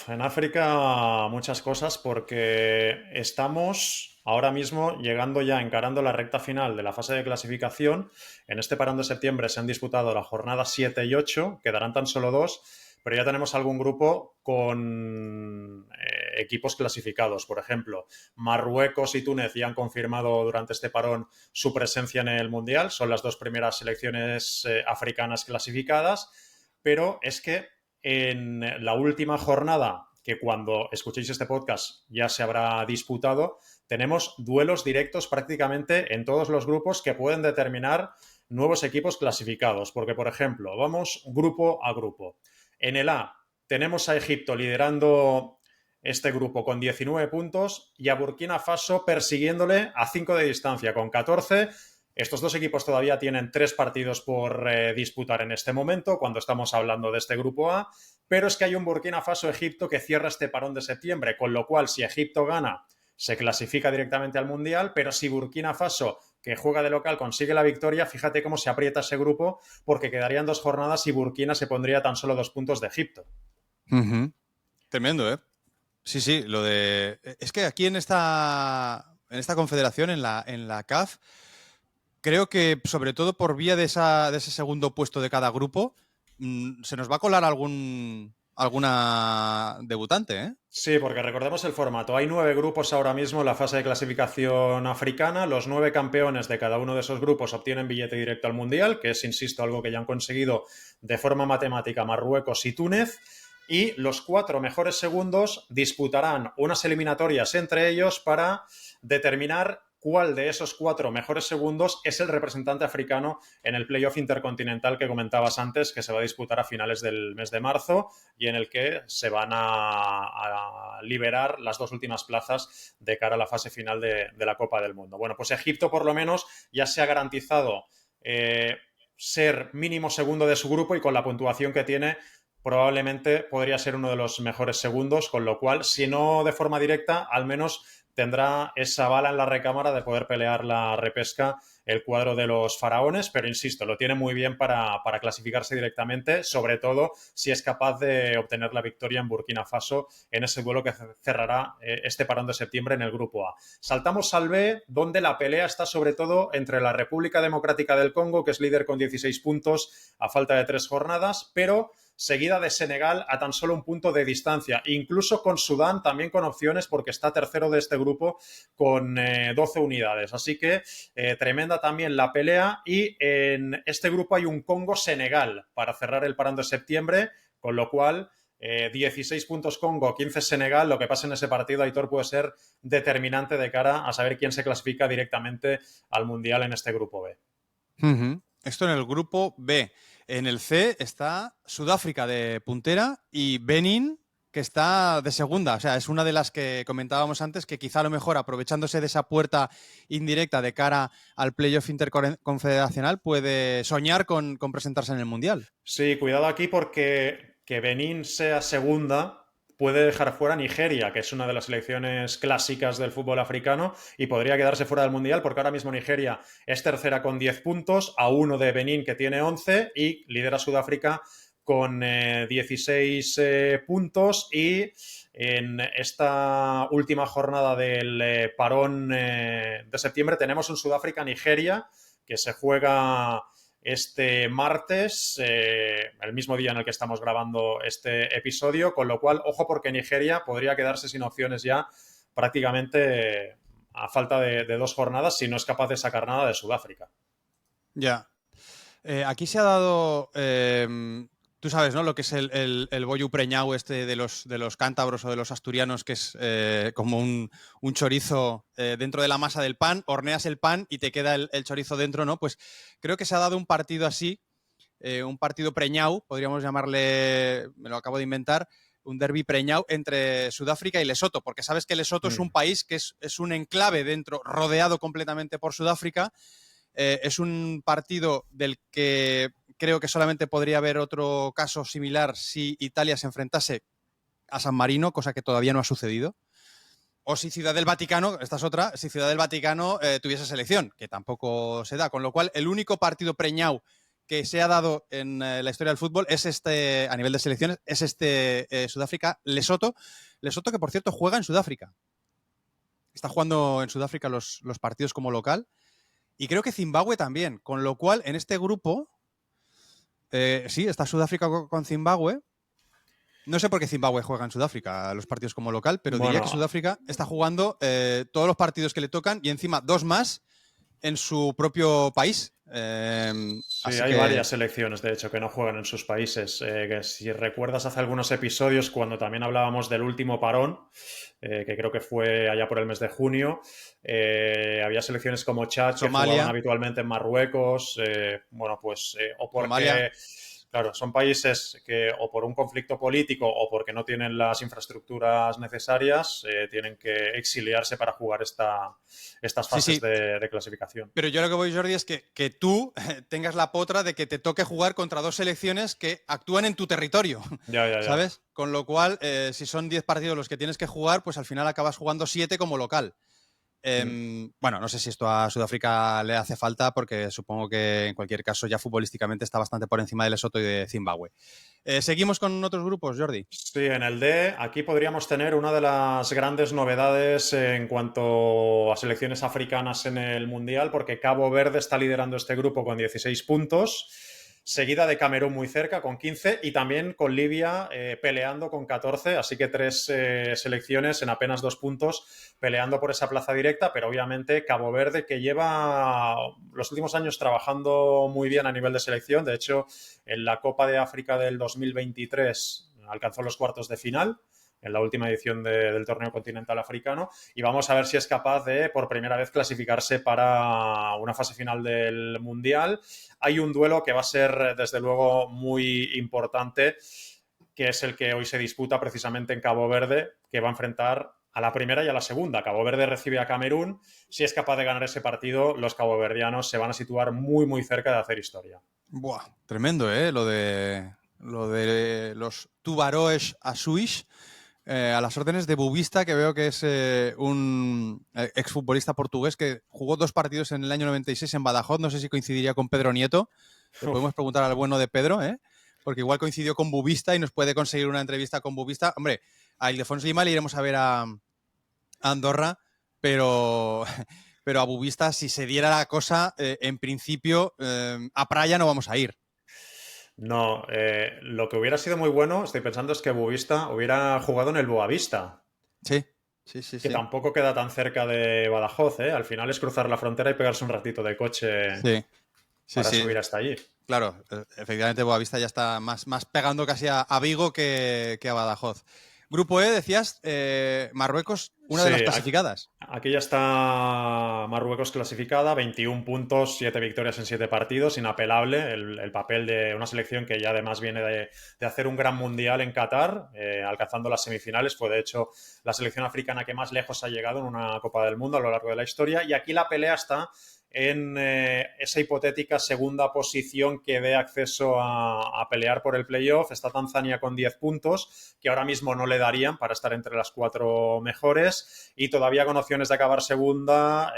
En África muchas cosas porque estamos ahora mismo llegando ya, encarando la recta final de la fase de clasificación. En este parón de septiembre se han disputado las jornadas 7 y 8, quedarán tan solo 2, pero ya tenemos algún grupo con equipos clasificados. Por ejemplo, Marruecos y Túnez ya han confirmado durante este parón su presencia en el Mundial. Son las dos primeras selecciones africanas clasificadas, pero es que en la última jornada, que cuando escuchéis este podcast ya se habrá disputado, tenemos duelos directos prácticamente en todos los grupos que pueden determinar nuevos equipos clasificados. Porque, por ejemplo, vamos grupo a grupo. En el A tenemos a Egipto liderando este grupo con 19 puntos y a Burkina Faso persiguiéndole a 5 de distancia con 14. Estos dos equipos todavía tienen 3 partidos por disputar en este momento, cuando estamos hablando de este grupo A, pero es que hay un Burkina Faso-Egipto que cierra este parón de septiembre, con lo cual si Egipto gana, se clasifica directamente al Mundial, pero si Burkina Faso, que juega de local, consigue la victoria, fíjate cómo se aprieta ese grupo, porque quedarían 2 jornadas y Burkina se pondría tan solo 2 puntos de Egipto. Tremendo, ¿eh? Sí, sí, lo de... Es que aquí en esta confederación, en la CAF, creo que, sobre todo por vía de ese segundo puesto de cada grupo, se nos va a colar alguna debutante, ¿eh? Sí, porque recordemos el formato. Hay 9 grupos ahora mismo en la fase de clasificación africana. Los 9 campeones de cada uno de esos grupos obtienen billete directo al Mundial, que es, insisto, algo que ya han conseguido de forma matemática Marruecos y Túnez. Y los 4 mejores segundos disputarán unas eliminatorias entre ellos para determinar cuál de esos 4 mejores segundos es el representante africano en el playoff intercontinental que comentabas antes, que se va a disputar a finales del mes de marzo y en el que se van a liberar las 2 últimas plazas de cara a la fase final de la Copa del Mundo. Bueno, pues Egipto por lo menos ya se ha garantizado ser mínimo segundo de su grupo y con la puntuación que tiene probablemente podría ser uno de los mejores segundos, con lo cual, si no de forma directa, al menos tendrá esa bala en la recámara de poder pelear la repesca el cuadro de los faraones, pero insisto, lo tiene muy bien para clasificarse directamente, sobre todo si es capaz de obtener la victoria en Burkina Faso en ese duelo que cerrará este parón de septiembre en el grupo A. Saltamos al B, donde la pelea está sobre todo entre la República Democrática del Congo, que es líder con 16 puntos a falta de 3 jornadas, pero seguida de Senegal a tan solo un punto de distancia, incluso con Sudán también con opciones porque está tercero de este grupo con 12 unidades. Así que tremenda también la pelea y en este grupo hay un Congo-Senegal para cerrar el parón de septiembre, con lo cual 16 puntos Congo, 15 Senegal. Lo que pasa en ese partido, Aitor, puede ser determinante de cara a saber quién se clasifica directamente al Mundial en este grupo B. Esto en el grupo B. En el C está Sudáfrica de puntera y Benín, que está de segunda. O sea, es una de las que comentábamos antes, que quizá a lo mejor, aprovechándose de esa puerta indirecta de cara al playoff interconfederacional, puede soñar con presentarse en el Mundial. Sí, cuidado aquí porque que Benín sea segunda puede dejar fuera a Nigeria, que es una de las selecciones clásicas del fútbol africano, y podría quedarse fuera del Mundial porque ahora mismo Nigeria es tercera con 10 puntos, a 1 de Benín, que tiene 11, y lidera Sudáfrica con 16 puntos. Y en esta última jornada del parón de septiembre tenemos un Sudáfrica-Nigeria que se juega este martes, el mismo día en el que estamos grabando este episodio, con lo cual, ojo, porque Nigeria podría quedarse sin opciones ya prácticamente a falta de 2 jornadas si no es capaz de sacar nada de Sudáfrica. Ya. Aquí se ha dado... tú sabes, ¿no? Lo que es el bollo preñau este de los cántabros o de los asturianos, que es como un chorizo dentro de la masa del pan, horneas el pan y te queda el chorizo dentro, ¿no? Pues creo que se ha dado un partido así, un partido preñau, podríamos llamarle, me lo acabo de inventar, un derbi preñau entre Sudáfrica y Lesoto, porque sabes que Lesoto es un país que es un enclave dentro, rodeado completamente por Sudáfrica. Es un partido del que creo que solamente podría haber otro caso similar si Italia se enfrentase a San Marino, cosa que todavía no ha sucedido. O si Ciudad del Vaticano, esta es otra, si Ciudad del Vaticano tuviese selección, que tampoco se da. Con lo cual, el único partido preñau que se ha dado en la historia del fútbol es a nivel de selecciones, es Sudáfrica-Lesoto. Lesoto que, por cierto, juega en Sudáfrica. Está jugando en Sudáfrica los partidos como local. Y creo que Zimbabue también. Con lo cual, en este grupo, sí, está Sudáfrica con Zimbabue. No sé por qué Zimbabue juega en Sudáfrica los partidos como local, pero diría que Sudáfrica está jugando todos los partidos que le tocan y encima 2 más en su propio país. Sí, hay varias selecciones, de hecho, que no juegan en sus países. Que si recuerdas hace algunos episodios, cuando también hablábamos del último parón, que creo que fue allá por el mes de junio, había selecciones como Chad, Somalia, que jugaban habitualmente en Marruecos, o porque... Somalia. Claro, son países que o por un conflicto político o porque no tienen las infraestructuras necesarias tienen que exiliarse para jugar estas fases de clasificación. Pero yo lo que voy, Jordi, es que tú tengas la potra de que te toque jugar contra 2 selecciones que actúan en tu territorio, ¿sabes? Con lo cual, si son 10 partidos los que tienes que jugar, pues al final acabas jugando 7 como local. Bueno, no sé si esto a Sudáfrica le hace falta porque supongo que en cualquier caso ya futbolísticamente está bastante por encima de Lesoto y de Zimbabue. ¿Seguimos con otros grupos, Jordi? Sí, en el D aquí podríamos tener una de las grandes novedades en cuanto a selecciones africanas en el Mundial, porque Cabo Verde está liderando este grupo con 16 puntos, seguida de Camerún muy cerca con 15 y también con Libia peleando con 14, así que 3 selecciones en apenas 2 puntos peleando por esa plaza directa, pero obviamente Cabo Verde, que lleva los últimos años trabajando muy bien a nivel de selección. De hecho, en la Copa de África del 2023 alcanzó los cuartos de final en la última edición del torneo continental africano, y vamos a ver si es capaz de, por primera vez, clasificarse para una fase final del Mundial. Hay un duelo que va a ser, desde luego, muy importante, que es el que hoy se disputa precisamente en Cabo Verde, que va a enfrentar a la primera y a la segunda. Cabo Verde recibe a Camerún. Si es capaz de ganar ese partido, los caboverdianos se van a situar muy, muy cerca de hacer historia. Buah, tremendo, ¿eh? Lo de los Tubaroes Asuís, a las órdenes de Bubista, que veo que es un exfutbolista portugués que jugó 2 partidos en el año 96 en Badajoz. No sé si coincidiría con Pedro Nieto. Le podemos preguntar al bueno de Pedro, porque igual coincidió con Bubista y nos puede conseguir una entrevista con Bubista. Hombre, a Ildefonso Lima le iremos a ver a Andorra, pero a Bubista, si se diera la cosa, en principio a Praia no vamos a ir. No, lo que hubiera sido muy bueno, estoy pensando, es que Bubista hubiera jugado en el Boavista. Sí. Que tampoco queda tan cerca de Badajoz, ¿eh? Al final es cruzar la frontera y pegarse un ratito de coche para subir hasta allí. Claro, efectivamente Boavista ya está más pegando casi a Vigo que a Badajoz. Grupo E, decías, Marruecos, una de las clasificadas. Aquí ya está Marruecos clasificada, 21 puntos, 7 victorias en 7 partidos, inapelable. El papel de una selección que ya además viene de hacer un gran mundial en Qatar, alcanzando las semifinales. Fue de hecho la selección africana que más lejos ha llegado en una Copa del Mundo a lo largo de la historia. Y aquí la pelea está en esa hipotética segunda posición que dé acceso a pelear por el playoff. Está Tanzania con 10 puntos, que ahora mismo no le darían para estar entre las 4 mejores, y todavía con opciones de acabar segunda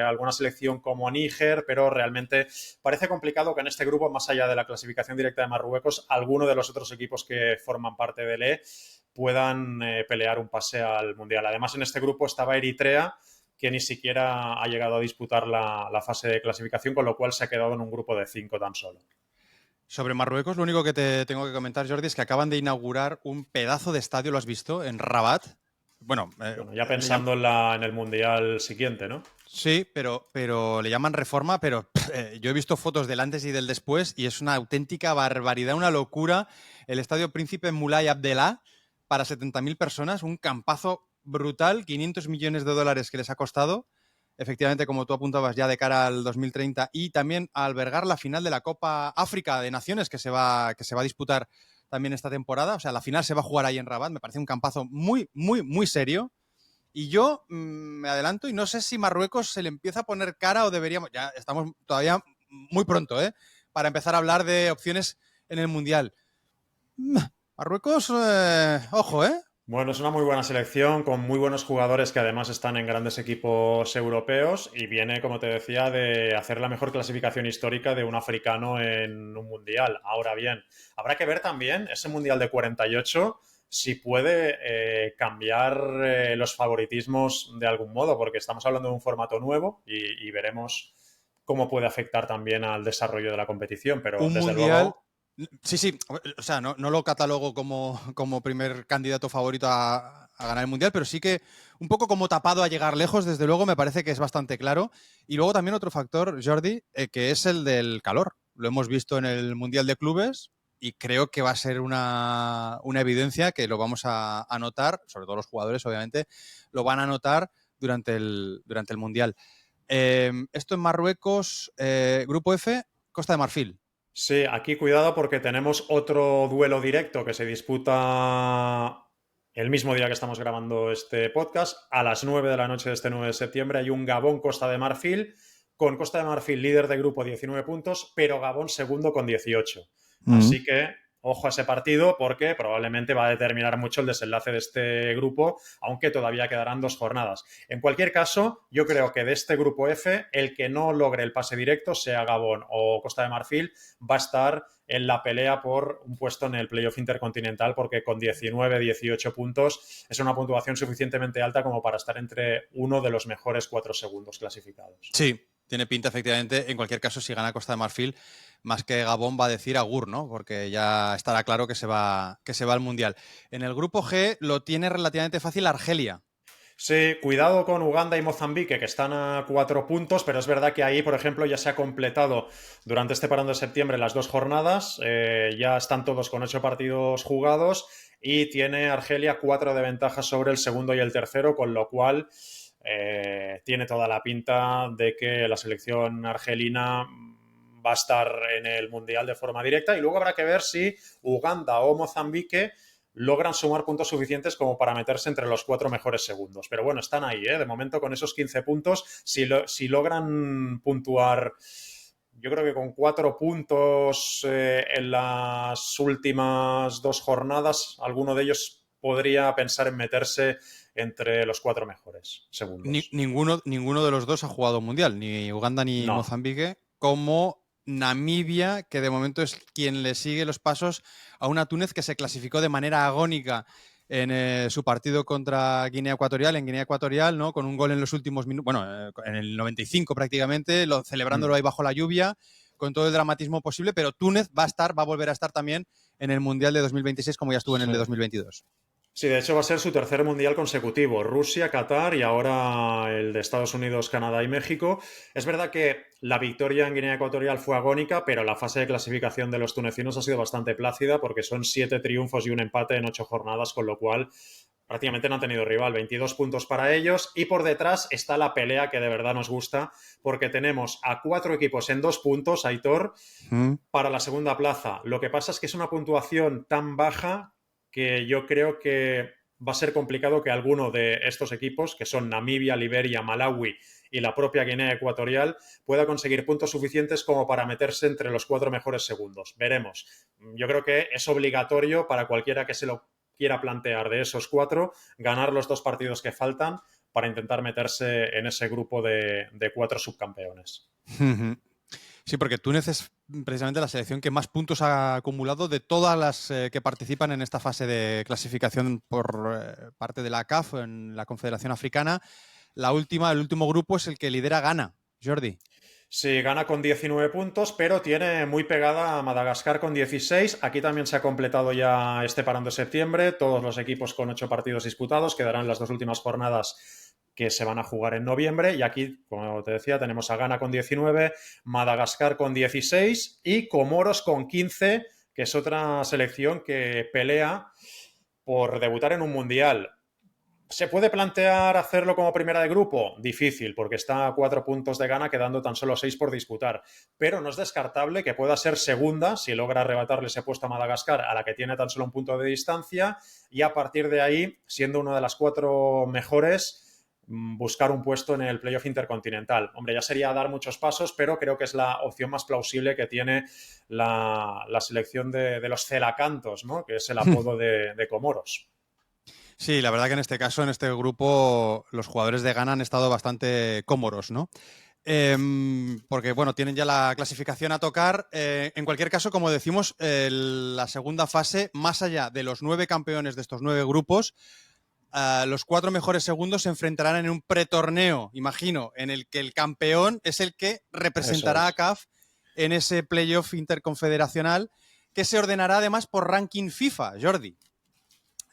alguna selección como Níger, pero realmente parece complicado que en este grupo, más allá de la clasificación directa de Marruecos, alguno de los otros equipos que forman parte del E puedan pelear un pase al Mundial. Además, en este grupo estaba Eritrea, que ni siquiera ha llegado a disputar la fase de clasificación, con lo cual se ha quedado en un grupo de 5 tan solo. Sobre Marruecos, lo único que te tengo que comentar, Jordi, es que acaban de inaugurar un pedazo de estadio, ¿lo has visto? En Rabat. Bueno, ya pensando en el Mundial siguiente, ¿no? Sí, pero le llaman reforma, pero yo he visto fotos del antes y del después y es una auténtica barbaridad, una locura. El Estadio Príncipe Moulay Abdellah para 70.000 personas, un campazo brutal, 500 millones de dólares que les ha costado, efectivamente, como tú apuntabas, ya de cara al 2030, y también a albergar la final de la Copa África de Naciones que se va a disputar también esta temporada. O sea, la final se va a jugar ahí en Rabat. Me parece un campazo muy, muy, muy serio. Y yo me adelanto y no sé si Marruecos se le empieza a poner cara o deberíamos... Ya estamos todavía muy pronto, para empezar a hablar de opciones en el Mundial. Marruecos, ojo, Bueno, es una muy buena selección con muy buenos jugadores que además están en grandes equipos europeos y viene, como te decía, de hacer la mejor clasificación histórica de un africano en un mundial. Ahora bien, habrá que ver también ese mundial de 48 si puede cambiar los favoritismos de algún modo, porque estamos hablando de un formato nuevo y veremos cómo puede afectar también al desarrollo de la competición, pero Un desde mundial. luego... Sí, sí, o sea, no lo catalogo como primer candidato favorito a ganar el Mundial, pero sí que un poco como tapado a llegar lejos, desde luego, me parece que es bastante claro. Y luego también otro factor, Jordi, que es el del calor. Lo hemos visto en el Mundial de Clubes y creo que va a ser una evidencia que lo vamos a notar, sobre todo los jugadores, obviamente, lo van a notar durante el Mundial. Esto en Marruecos, Grupo F, Costa de Marfil. Sí, aquí cuidado porque tenemos otro duelo directo que se disputa el mismo día que estamos grabando este podcast. A las 9 de la noche de este 9 de septiembre hay un Gabón-Costa de Marfil, con Costa de Marfil líder de grupo 19 puntos, pero Gabón segundo con 18. Así que ojo a ese partido porque probablemente va a determinar mucho el desenlace de este grupo, aunque todavía quedarán 2 jornadas. En cualquier caso, yo creo que de este grupo F, el que no logre el pase directo, sea Gabón o Costa de Marfil, va a estar en la pelea por un puesto en el playoff intercontinental, porque con 19-18 puntos es una puntuación suficientemente alta como para estar entre uno de los mejores 4 segundos clasificados. Sí, tiene pinta, efectivamente. En cualquier caso, si gana Costa de Marfil, más que Gabón va a decir agur, ¿no? Porque ya estará claro que se va al Mundial. En el grupo G lo tiene relativamente fácil Argelia. Sí, cuidado con Uganda y Mozambique, que están a 4 puntos, pero es verdad que ahí, por ejemplo, ya se ha completado durante este parón de septiembre las 2 jornadas, ya están todos con 8 partidos jugados y tiene Argelia 4 de ventaja sobre el segundo y el tercero, con lo cual tiene toda la pinta de que la selección argelina va a estar en el Mundial de forma directa y luego habrá que ver si Uganda o Mozambique logran sumar puntos suficientes como para meterse entre los 4 mejores segundos. Pero bueno, están ahí, ¿eh? De momento con esos 15 puntos, si logran puntuar, yo creo que con 4 puntos en las últimas 2 jornadas, alguno de ellos podría pensar en meterse entre los 4 mejores segundos. Ninguno de los dos ha jugado Mundial, ni Uganda ni No. Mozambique, como Namibia, que de momento es quien le sigue los pasos a una Túnez que se clasificó de manera agónica en su partido contra Guinea Ecuatorial, en Guinea Ecuatorial, ¿no? Con un gol en los últimos minutos, bueno, en el 95 prácticamente, celebrándolo ahí bajo la lluvia, con todo el dramatismo posible, pero Túnez va a volver a estar también en el Mundial de 2026, como ya estuvo en el de 2022. Sí, de hecho va a ser su tercer mundial consecutivo. Rusia, Qatar y ahora el de Estados Unidos, Canadá y México. Es verdad que la victoria en Guinea Ecuatorial fue agónica, pero la fase de clasificación de los tunecinos ha sido bastante plácida porque son 7 triunfos y un empate en 8 jornadas, con lo cual prácticamente no han tenido rival. 22 puntos para ellos y por detrás está la pelea que de verdad nos gusta porque tenemos a 4 equipos en 2 puntos, Aitor, para la segunda plaza. Lo que pasa es que es una puntuación tan baja que yo creo que va a ser complicado que alguno de estos equipos, que son Namibia, Liberia, Malawi y la propia Guinea Ecuatorial, pueda conseguir puntos suficientes como para meterse entre los 4 mejores segundos. Veremos. Yo creo que es obligatorio para cualquiera que se lo quiera plantear de esos 4, ganar los 2 partidos que faltan para intentar meterse en ese grupo de 4 subcampeones. Sí, porque Túnez es precisamente la selección que más puntos ha acumulado de todas las que participan en esta fase de clasificación por parte de la CAF, en la Confederación Africana. El último grupo es el que lidera Ghana, Jordi. Sí, gana con 19 puntos, pero tiene muy pegada a Madagascar con 16. Aquí también se ha completado ya este parón de septiembre. Todos los equipos con 8 partidos disputados. Quedarán las 2 últimas jornadas que se van a jugar en noviembre. Y aquí, como te decía, tenemos a Ghana con 19, Madagascar con 16 y Comoros con 15, que es otra selección que pelea por debutar en un mundial. ¿Se puede plantear hacerlo como primera de grupo? Difícil, porque está a 4 puntos de Ghana, quedando tan solo 6 por disputar. Pero no es descartable que pueda ser segunda si logra arrebatarle ese puesto a Madagascar, a la que tiene tan solo un punto de distancia, y a partir de ahí, siendo una de las 4 mejores, buscar un puesto en el playoff intercontinental. Hombre, ya sería dar muchos pasos, pero creo que es la opción más plausible que tiene la selección de los celacantos, ¿no? Que es el apodo de Comoros. Sí, la verdad que en este caso, en este grupo, los jugadores de Ghana han estado bastante cómodos, ¿no? Porque, bueno, tienen ya la clasificación a tocar. En cualquier caso, como decimos, la segunda fase, más allá de los 9 campeones de estos 9 grupos, los 4 mejores segundos se enfrentarán en un pretorneo, imagino, en el que el campeón es el que representará a CAF en ese playoff interconfederacional, que se ordenará además por ranking FIFA, Jordi.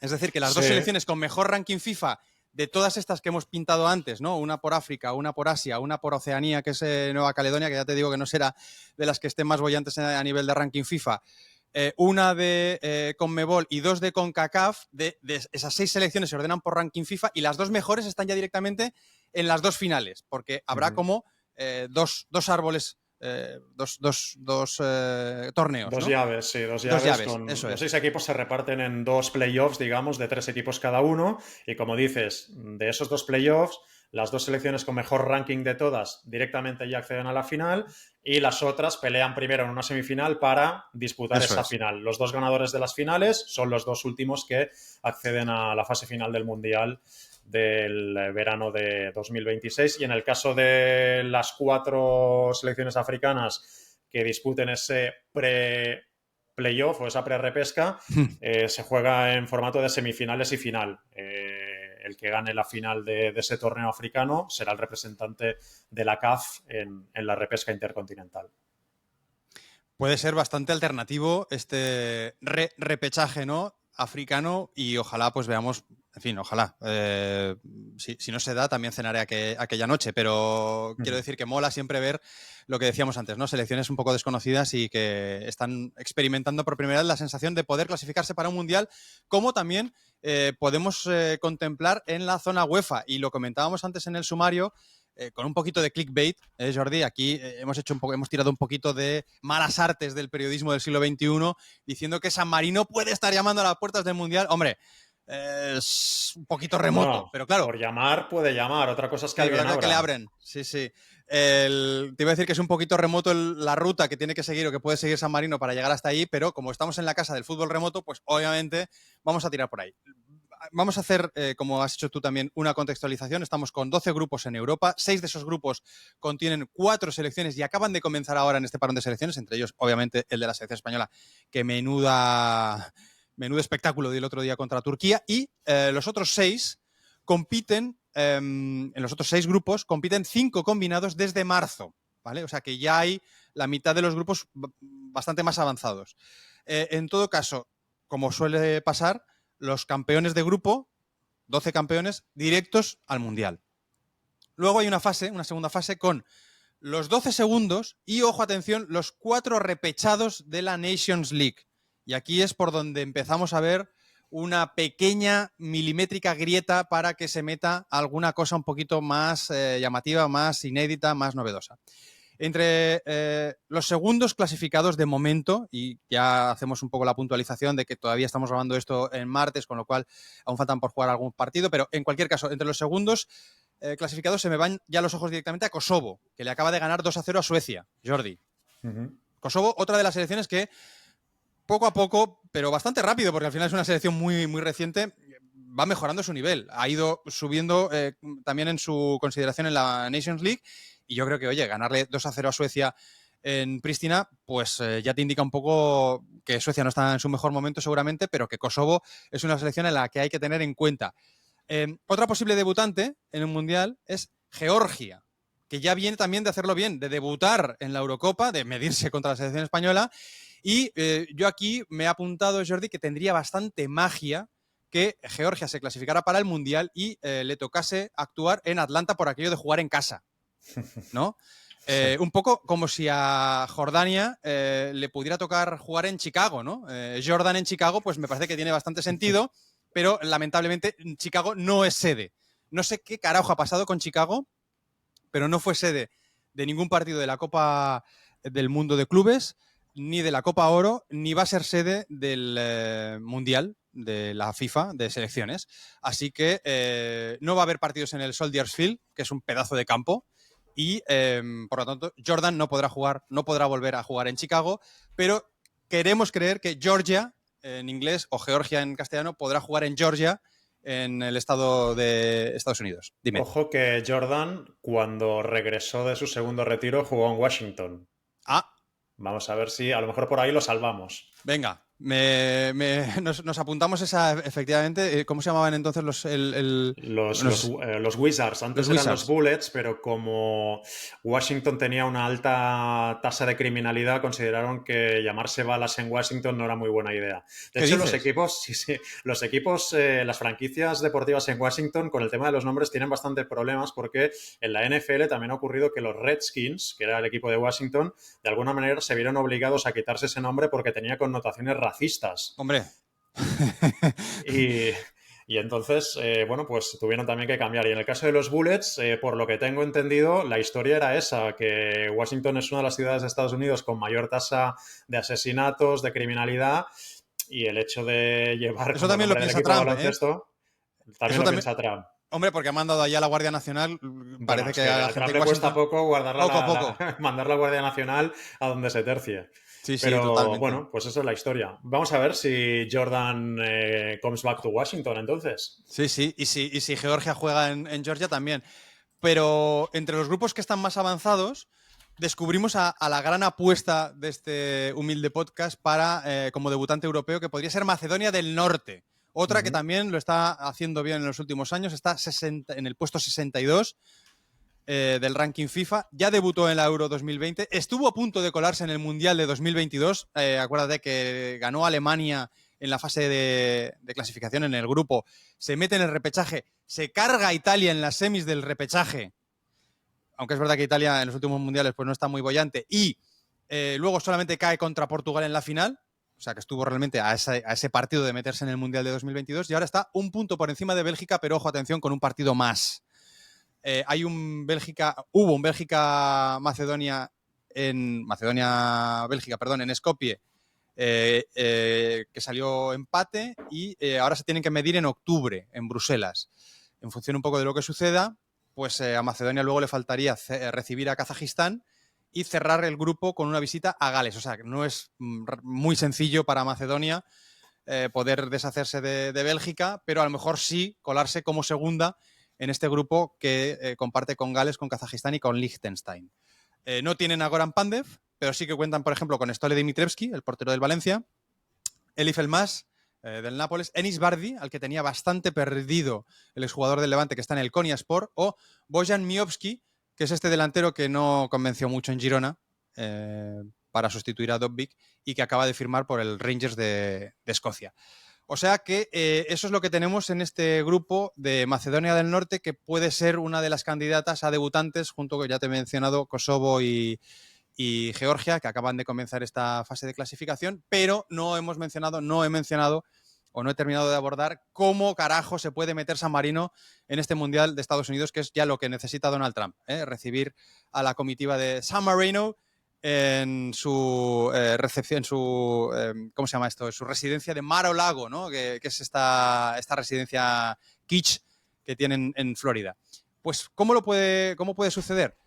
Es decir, que las dos selecciones con mejor ranking FIFA de todas estas que hemos pintado antes, ¿no? Una por África, una por Asia, una por Oceanía, que es Nueva Caledonia, que ya te digo que no será de las que estén más bollantes a nivel de ranking FIFA, una de CONMEBOL y 2 de CONCACAF, de esas 6 selecciones se ordenan por ranking FIFA y las 2 mejores están ya directamente en las 2 finales, porque habrá como dos árboles, dos torneos. Dos ¿no? llaves, sí, dos llaves. Con eso los 6 equipos se reparten en 2 playoffs, digamos, de 3 equipos cada uno. Y como dices, de esos 2 playoffs, las 2 selecciones con mejor ranking de todas directamente ya acceden a la final y las otras pelean primero en una semifinal para disputar esa final. Los 2 ganadores de las finales son los 2 últimos que acceden a la fase final del Mundial del verano de 2026. Y en el caso de las 4 selecciones africanas que disputen ese playoff o esa pre-repesca, se juega en formato de semifinales y final. El que gane la final de ese torneo africano será el representante de la CAF en la repesca intercontinental. Puede ser bastante alternativo este repechaje, ¿no? Africano, y ojalá pues veamos, en fin, ojalá. Si no se da, también cenaré aquella noche, pero quiero decir que mola siempre ver lo que decíamos antes, ¿no? Selecciones un poco desconocidas y que están experimentando por primera vez la sensación de poder clasificarse para un mundial, como también podemos contemplar en la zona UEFA. Y lo comentábamos antes en el sumario, con un poquito de clickbait, Jordi, aquí hemos tirado un poquito de malas artes del periodismo del siglo XXI, diciendo que San Marino puede estar llamando a las puertas del Mundial. Hombre, es un poquito remoto, bueno, pero claro. Por llamar puede llamar, otra cosa es que alguien abra. Que le abren, sí. Te iba a decir que es un poquito remoto la ruta que tiene que seguir o que puede seguir San Marino para llegar hasta ahí, pero como estamos en la casa del fútbol remoto, pues obviamente vamos a tirar por ahí. Vamos a hacer, como has hecho tú también, una contextualización. Estamos con 12 grupos en Europa. 6 de esos grupos contienen 4 selecciones y acaban de comenzar ahora en este parón de selecciones, entre ellos, obviamente, el de la selección española, que menudo espectáculo dio el otro día contra Turquía. Y los otros 6 compiten, en los otros 6 grupos, compiten 5 combinados desde marzo, ¿vale? O sea que ya hay la mitad de los grupos bastante más avanzados. En todo caso, como suele pasar, los campeones de grupo, 12 campeones, directos al Mundial. Luego hay una segunda fase con los 12 segundos y, ojo, atención, los 4 repechados de la Nations League. Y aquí es por donde empezamos a ver una pequeña milimétrica grieta para que se meta alguna cosa un poquito más llamativa, más inédita, más novedosa. Entre los segundos clasificados de momento, y ya hacemos un poco la puntualización de que todavía estamos grabando esto en martes, con lo cual aún faltan por jugar algún partido, pero en cualquier caso, entre los segundos clasificados se me van ya los ojos directamente a Kosovo, que le acaba de ganar 2-0 a Suecia, Jordi. Kosovo, otra de las selecciones que poco a poco, pero bastante rápido, porque al final es una selección muy, muy reciente, va mejorando su nivel. Ha ido subiendo también en su consideración en la Nations League. Y yo creo que, oye, ganarle 2-0 a Suecia en Pristina, pues ya te indica un poco que Suecia no está en su mejor momento seguramente, pero que Kosovo es una selección en la que hay que tener en cuenta. Otra posible debutante en un Mundial es Georgia, que ya viene también de hacerlo bien, de debutar en la Eurocopa, de medirse contra la selección española. Y yo aquí me he apuntado, Jordi, que tendría bastante magia que Georgia se clasificara para el Mundial y le tocase actuar en Atlanta por aquello de jugar en casa, ¿no? Un poco como si a Jordania le pudiera tocar jugar en Chicago, ¿no? Jordan en Chicago, pues me parece que tiene bastante sentido, pero lamentablemente Chicago no es sede. No sé qué carajo ha pasado con Chicago, pero no fue sede de ningún partido de la Copa del Mundo de Clubes, ni de la Copa Oro, ni va a ser sede del Mundial de la FIFA de selecciones. Así que no va a haber partidos en el Soldiers Field, que es un pedazo de campo, y por lo tanto Jordan no podrá volver a jugar en Chicago, pero queremos creer que Georgia en inglés o Georgia en castellano podrá jugar en Georgia en el estado de Estados Unidos. Dime. Ojo que Jordan, cuando regresó de su segundo retiro, jugó en Washington. Ah. Vamos a ver si a lo mejor por ahí lo salvamos. Venga, nos apuntamos esa, efectivamente. ¿Cómo se llamaban entonces los Wizards? Antes los eran Wizards. los Bullets, pero como Washington tenía una alta tasa de criminalidad, consideraron que llamarse balas en Washington no era muy buena idea. De hecho, los equipos, las franquicias deportivas en Washington, con el tema de los nombres, tienen bastante problemas porque en la NFL también ha ocurrido que los Redskins, que era el equipo de Washington, de alguna manera se vieron obligados a quitarse ese nombre porque tenía connotaciones racistas. Hombre. Y entonces, bueno, pues tuvieron también que cambiar. Y en el caso de los Bullets, por lo que tengo entendido, la historia era esa, que Washington es una de las ciudades de Estados Unidos con mayor tasa de asesinatos, de criminalidad, y el hecho de llevar eso también lo piensa Trump, baloncesto, también lo piensa Trump. Hombre, porque ha mandado allá a la Guardia Nacional, parece que a la gente le cuesta poco mandar la Guardia Nacional a donde se tercie. Sí, pero totalmente. Bueno, pues eso es la historia. Vamos a ver si Jordan comes back to Washington entonces. Sí, y si Georgia juega en Georgia también. Pero entre los grupos que están más avanzados, descubrimos a la gran apuesta de este humilde podcast para como debutante europeo, que podría ser Macedonia del Norte. Otra que también lo está haciendo bien en los últimos años, está en el puesto 62 del ranking FIFA, ya debutó en la Euro 2020, estuvo a punto de colarse en el Mundial de 2022, acuérdate que ganó Alemania en la fase de clasificación en el grupo, se mete en el repechaje, se carga a Italia en las semis del repechaje, aunque es verdad que Italia en los últimos mundiales pues no está muy bollante, y luego solamente cae contra Portugal en la final, o sea que estuvo realmente a ese partido de meterse en el Mundial de 2022, y ahora está un punto por encima de Bélgica, pero ojo, atención, con un partido más. Hubo un Bélgica-Macedonia en Skopje, que salió empate y ahora se tienen que medir en octubre en Bruselas. En función un poco de lo que suceda, pues a Macedonia luego le faltaría recibir a Kazajistán y cerrar el grupo con una visita a Gales. O sea, que no es muy sencillo para Macedonia poder deshacerse de Bélgica, pero a lo mejor sí colarse como segunda en este grupo que comparte con Gales, con Kazajistán y con Liechtenstein. No tienen a Goran Pandev, pero sí que cuentan, por ejemplo, con Stole Dimitrievski, el portero del Valencia, Elif Elmas, del Nápoles, Enis Bardi, al que tenía bastante perdido el exjugador del Levante, que está en el Konyaspor, o Bojan Miovski, que es este delantero que no convenció mucho en Girona para sustituir a Dobbik y que acaba de firmar por el Rangers de Escocia. O sea que eso es lo que tenemos en este grupo de Macedonia del Norte, que puede ser una de las candidatas a debutantes, junto con, ya te he mencionado, Kosovo y Georgia, que acaban de comenzar esta fase de clasificación, pero no he mencionado o no he terminado de abordar cómo carajo se puede meter San Marino en este Mundial de Estados Unidos, que es ya lo que necesita Donald Trump, recibir a la comitiva de San Marino en su recepción, ¿cómo se llama esto? Su residencia de Mar-a-Lago, ¿no? Que es esta residencia kitsch que tienen en Florida. Pues, ¿cómo puede suceder?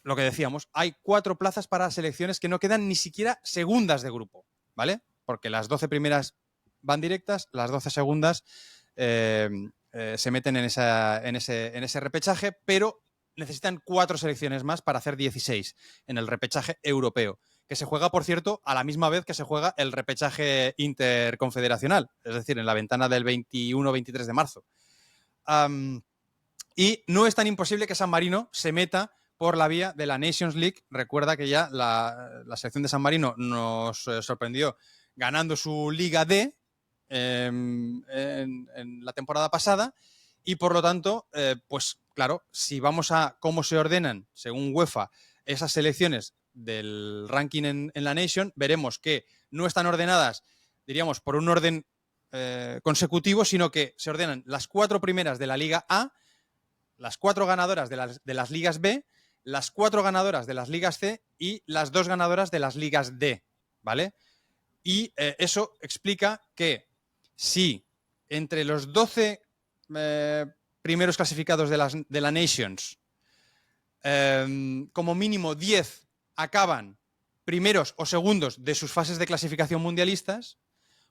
Lo que decíamos, hay 4 plazas para selecciones que no quedan ni siquiera segundas de grupo, ¿vale? Porque las 12 primeras van directas, las 12 segundas se meten en ese repechaje, pero necesitan 4 selecciones más para hacer 16 en el repechaje europeo, que se juega, por cierto, a la misma vez que se juega el repechaje interconfederacional, es decir, en la ventana del 21-23 de marzo. Y no es tan imposible que San Marino se meta por la vía de la Nations League. Recuerda que ya la selección de San Marino nos sorprendió ganando su Liga D en la temporada pasada y, por lo tanto, pues claro, si vamos a cómo se ordenan, según UEFA, esas selecciones del ranking en la Nation, veremos que no están ordenadas, diríamos, por un orden consecutivo, sino que se ordenan las 4 primeras de la Liga A, las 4 ganadoras de las Ligas B, las 4 ganadoras de las Ligas C y las 2 ganadoras de las Ligas D, ¿vale? Y eso explica que si entre los 12 primeros clasificados de la Nations, como mínimo 10 acaban primeros o segundos de sus fases de clasificación mundialistas,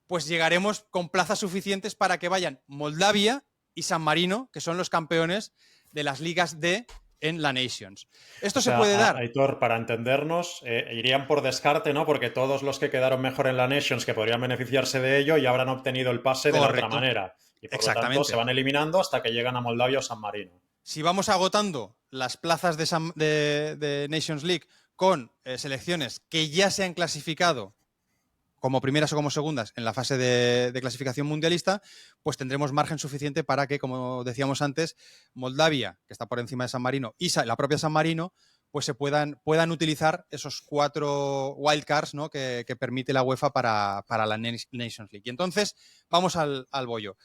pues llegaremos con plazas suficientes para que vayan Moldavia y San Marino, que son los campeones de las ligas D en la Nations. Esto O sea, se puede dar. Aitor, para entendernos, irían por descarte, ¿no? Porque todos los que quedaron mejor en la Nations, que podrían beneficiarse de ello, ya habrán obtenido el pase de la otra manera. Y por lo tanto se van eliminando hasta que llegan a Moldavia o San Marino. Si vamos agotando las plazas de Nations League con selecciones que ya se han clasificado como primeras o como segundas en la fase de clasificación mundialista, pues tendremos margen suficiente para que, como decíamos antes, Moldavia, que está por encima de San Marino, y la propia San Marino, pues se puedan utilizar esos 4 wildcards, ¿no?, que permite la UEFA para la Nations League. Y entonces, vamos al bollo.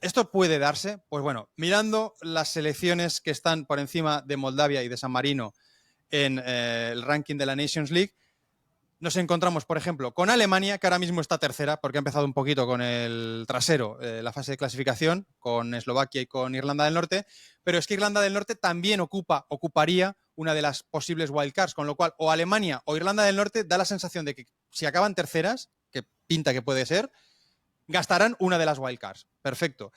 ¿Esto puede darse? Pues bueno, mirando las selecciones que están por encima de Moldavia y de San Marino en el ranking de la Nations League, nos encontramos, por ejemplo, con Alemania, que ahora mismo está tercera, porque ha empezado un poquito con el trasero la fase de clasificación, con Eslovaquia y con Irlanda del Norte, pero es que Irlanda del Norte también ocuparía una de las posibles wildcards, con lo cual o Alemania o Irlanda del Norte da la sensación de que si acaban terceras, que pinta que puede ser, gastarán una de las wildcards. Perfecto.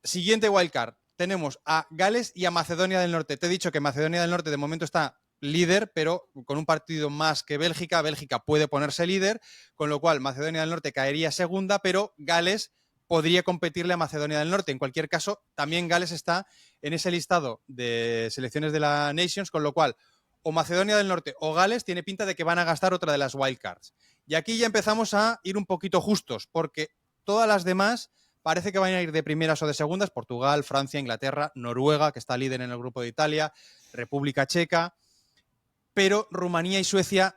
Siguiente wildcard. Tenemos a Gales y a Macedonia del Norte. Te he dicho que Macedonia del Norte de momento está líder, pero con un partido más que Bélgica. Bélgica puede ponerse líder, con lo cual Macedonia del Norte caería segunda, pero Gales podría competirle a Macedonia del Norte. En cualquier caso, también Gales está en ese listado de selecciones de la Nations, con lo cual o Macedonia del Norte o Gales tiene pinta de que van a gastar otra de las wildcards. Y aquí ya empezamos a ir un poquito justos, porque todas las demás parece que van a ir de primeras o de segundas. Portugal, Francia, Inglaterra, Noruega, que está líder en el grupo de Italia, República Checa, pero Rumanía y Suecia,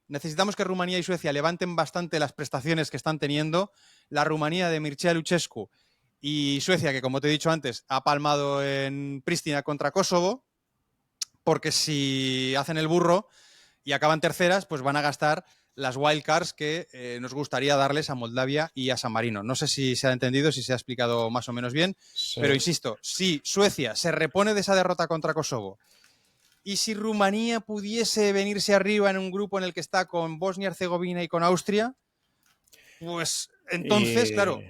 necesitamos que Rumanía y Suecia levanten bastante las prestaciones que están teniendo. La Rumanía de Mircea Lucescu y Suecia, que como te he dicho antes, ha palmado en Pristina contra Kosovo, porque si hacen el burro y acaban terceras, pues van a gastar las wildcards que nos gustaría darles a Moldavia y a San Marino. No sé si se ha entendido, si se ha explicado más o menos bien, sí. Pero insisto, si Suecia se repone de esa derrota contra Kosovo y si Rumanía pudiese venirse arriba en un grupo en el que está con Bosnia-Herzegovina y con Austria, pues entonces, claro.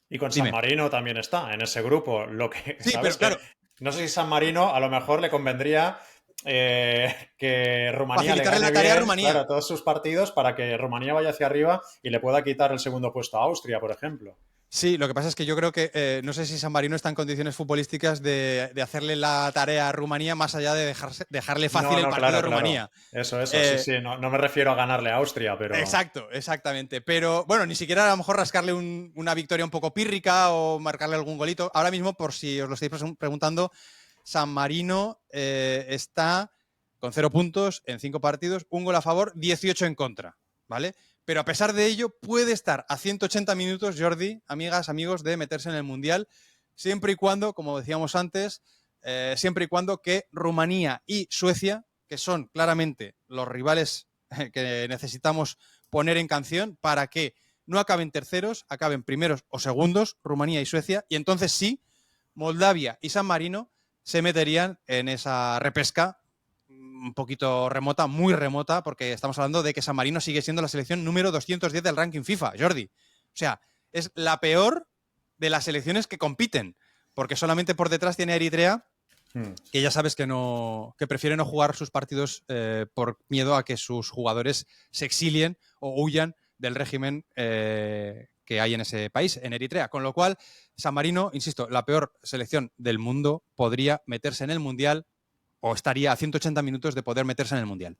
Y con San Marino también está en ese grupo. Lo que, sí, ¿sabes? Pero, claro. No sé si San Marino a lo mejor le convendría que Rumanía facilitarle le gane la tarea bien, a Rumanía. Claro, todos sus partidos para que Rumanía vaya hacia arriba y le pueda quitar el segundo puesto a Austria, por ejemplo. Sí, lo que pasa es que yo creo que no sé si San Marino está en condiciones futbolísticas de hacerle la tarea a Rumanía más allá de dejarle fácil el partido a Rumanía. Claro. Eso, sí. No me refiero a ganarle a Austria, pero... Exactamente. Pero bueno, ni siquiera a lo mejor rascarle una victoria un poco pírrica o marcarle algún golito. Ahora mismo, por si os lo estáis preguntando, San Marino está con 0 puntos en 5 partidos, 1 gol a favor, 18 en contra, ¿vale? Pero a pesar de ello, puede estar a 180 minutos, Jordi, amigas, amigos, de meterse en el Mundial, siempre y cuando, como decíamos antes, siempre y cuando que Rumanía y Suecia, que son claramente los rivales que necesitamos poner en canción para que no acaben terceros, acaben primeros o segundos, Rumanía y Suecia, y entonces sí, Moldavia y San Marino se meterían en esa repesca un poquito remota, muy remota, porque estamos hablando de que San Marino sigue siendo la selección número 210 del ranking FIFA, Jordi. O sea, es la peor de las selecciones que compiten, porque solamente por detrás tiene Eritrea, que ya sabes que prefiere no jugar sus partidos por miedo a que sus jugadores se exilien o huyan del régimen que hay en ese país, en Eritrea. Con lo cual, San Marino, insisto, la peor selección del mundo, podría meterse en el Mundial o estaría a 180 minutos de poder meterse en el Mundial.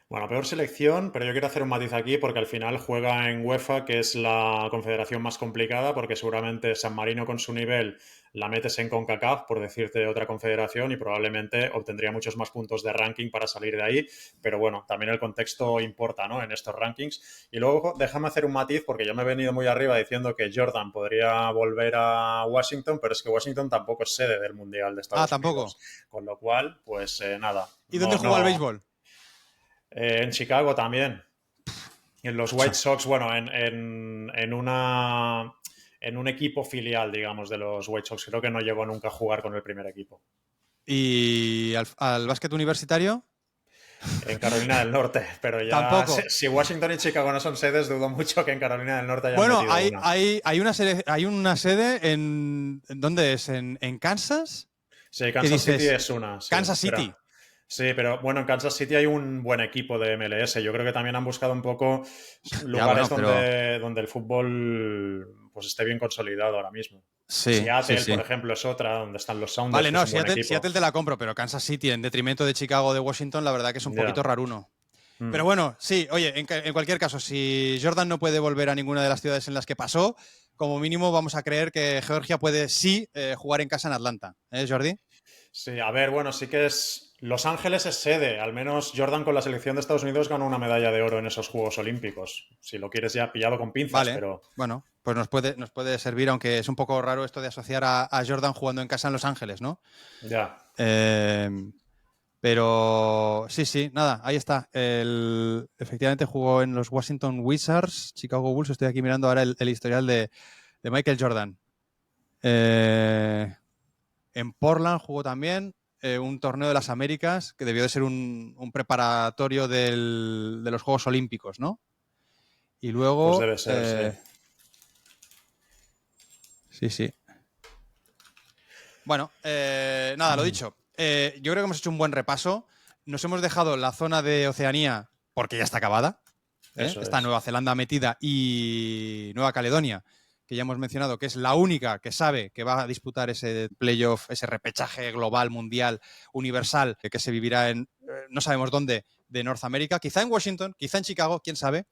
Bueno, peor selección, pero yo quiero hacer un matiz aquí porque al final juega en UEFA, que es la confederación más complicada, porque seguramente San Marino con su nivel la metes en CONCACAF, por decirte otra confederación, y probablemente obtendría muchos más puntos de ranking para salir de ahí, pero bueno, también el contexto importa, ¿no?, en estos rankings. Y luego déjame hacer un matiz, porque yo me he venido muy arriba diciendo que Jordan podría volver a Washington, pero es que Washington tampoco es sede del Mundial de Estados Unidos. Con lo cual, pues nada. ¿Y dónde juega el béisbol? En Chicago también. En los White Sox, bueno, en un equipo filial, digamos, de los White Sox. Creo que no llegó nunca a jugar con el primer equipo. ¿Y al básquet universitario? En Carolina del Norte, pero ya Tampoco. si Washington y Chicago no son sedes, dudo mucho que en Carolina del Norte hayan Bueno, metido una. hay una sede ¿en dónde es? ¿En Kansas? Sí, ¿Qué Kansas dices? City es una. Sí, Kansas City. pero bueno, en Kansas City hay un buen equipo de MLS. Yo creo que también han buscado un poco lugares donde el fútbol pues esté bien consolidado ahora mismo. Sí, Seattle, sí. por ejemplo, es otra, donde están los Sounders, Vale, que no, es un buen equipo. Seattle te la compro, pero Kansas City en detrimento de Chicago o de Washington, la verdad que es un poquito raruno. Pero bueno, sí, oye, en cualquier caso, si Jordan no puede volver a ninguna de las ciudades en las que pasó, como mínimo vamos a creer que Georgia puede sí jugar en casa en Atlanta. ¿Eh, Jordi? Sí, a ver, bueno, sí que es... Los Ángeles es sede. Al menos Jordan con la selección de Estados Unidos ganó una medalla de oro en esos Juegos Olímpicos. Si lo quieres ya pillado con pinzas, Vale, pero... bueno, pues nos puede servir, aunque es un poco raro esto de asociar a Jordan jugando en casa en Los Ángeles, ¿no? Ya. Pero sí, nada, ahí está. Efectivamente jugó en los Washington Wizards, Chicago Bulls. Estoy aquí mirando ahora el historial de Michael Jordan. En Portland jugó también un torneo de las Américas, que debió de ser un preparatorio de los Juegos Olímpicos, ¿no? Y luego... Pues debe ser, sí. Sí. Bueno, nada, lo dicho. Yo creo que hemos hecho un buen repaso. Nos hemos dejado la zona de Oceanía porque ya está acabada. Está Nueva Zelanda metida y Nueva Caledonia, que ya hemos mencionado que es la única que sabe que va a disputar ese playoff, ese repechaje global, mundial, universal, que se vivirá en no sabemos dónde de Norteamérica. Quizá en Washington, quizá en Chicago, quién sabe.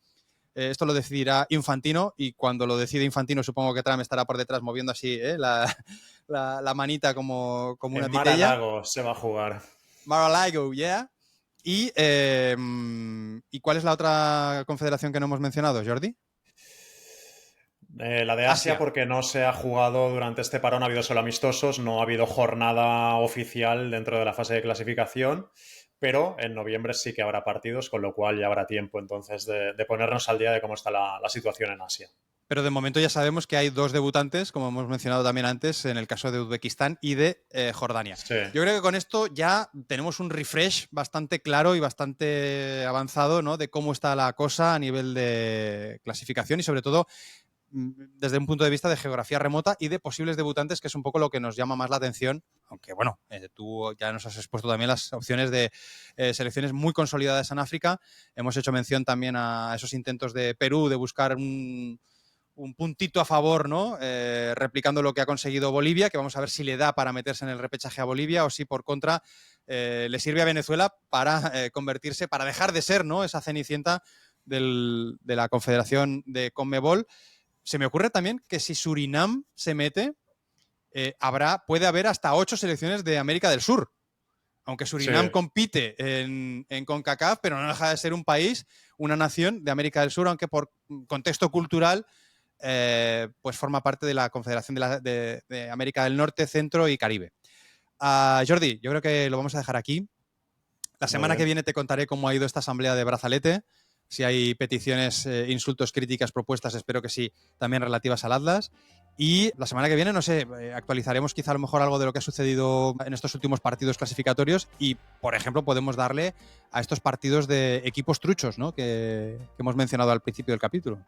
Esto lo decidirá Infantino y cuando lo decide Infantino supongo que Trump estará por detrás moviendo así la manita como una titella. Mar-a-Lago se va a jugar. Mar-a-Lago, yeah. ¿Y cuál es la otra confederación que no hemos mencionado, Jordi? La de Asia, porque no se ha jugado durante este parón, ha habido solo amistosos, no ha habido jornada oficial dentro de la fase de clasificación, pero en noviembre sí que habrá partidos, con lo cual ya habrá tiempo entonces de ponernos al día de cómo está la situación en Asia. Pero de momento ya sabemos que hay 2 debutantes, como hemos mencionado también antes, en el caso de Uzbekistán y de Jordania. Sí. Yo creo que con esto ya tenemos un refresh bastante claro y bastante avanzado, ¿no?, de cómo está la cosa a nivel de clasificación y sobre todo desde un punto de vista de geografía remota y de posibles debutantes, que es un poco lo que nos llama más la atención, aunque bueno, tú ya nos has expuesto también las opciones de selecciones muy consolidadas en África. Hemos hecho mención también a esos intentos de Perú de buscar un puntito a favor, ¿no? Replicando lo que ha conseguido Bolivia, que vamos a ver si le da para meterse en el repechaje a Bolivia o si por contra le sirve a Venezuela para convertirse, para dejar de ser, ¿no?, esa cenicienta de la Confederación de Conmebol. Se me ocurre también que si Surinam se mete, puede haber hasta 8 selecciones de América del Sur. Aunque Surinam compite en CONCACAF, pero no deja de ser un país, una nación de América del Sur, aunque por contexto cultural pues forma parte de la Confederación de América del Norte, Centro y Caribe. Jordi, yo creo que lo vamos a dejar aquí. La semana que viene te contaré cómo ha ido esta asamblea de Brazalete. Si hay peticiones, insultos, críticas, propuestas, espero que sí, también relativas al Atlas. Y la semana que viene, no sé, actualizaremos quizá a lo mejor algo de lo que ha sucedido en estos últimos partidos clasificatorios y, por ejemplo, podemos darle a estos partidos de equipos truchos, ¿no?, que hemos mencionado al principio del capítulo.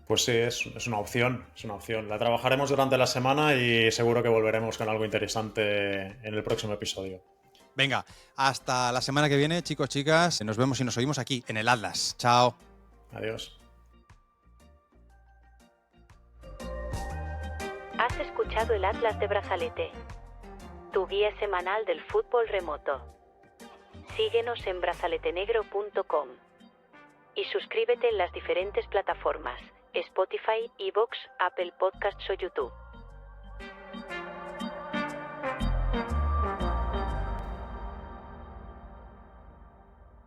Pues sí, es una opción, es una opción. La trabajaremos durante la semana y seguro que volveremos con algo interesante en el próximo episodio. Venga, hasta la semana que viene, chicos, chicas. Nos vemos y nos oímos aquí, en el Atlas. Chao. Adiós. Has escuchado el Atlas de Brazalete, tu guía semanal del fútbol remoto. Síguenos en brazaletenegro.com y suscríbete en las diferentes plataformas: Spotify, iVoox, Apple Podcasts o YouTube.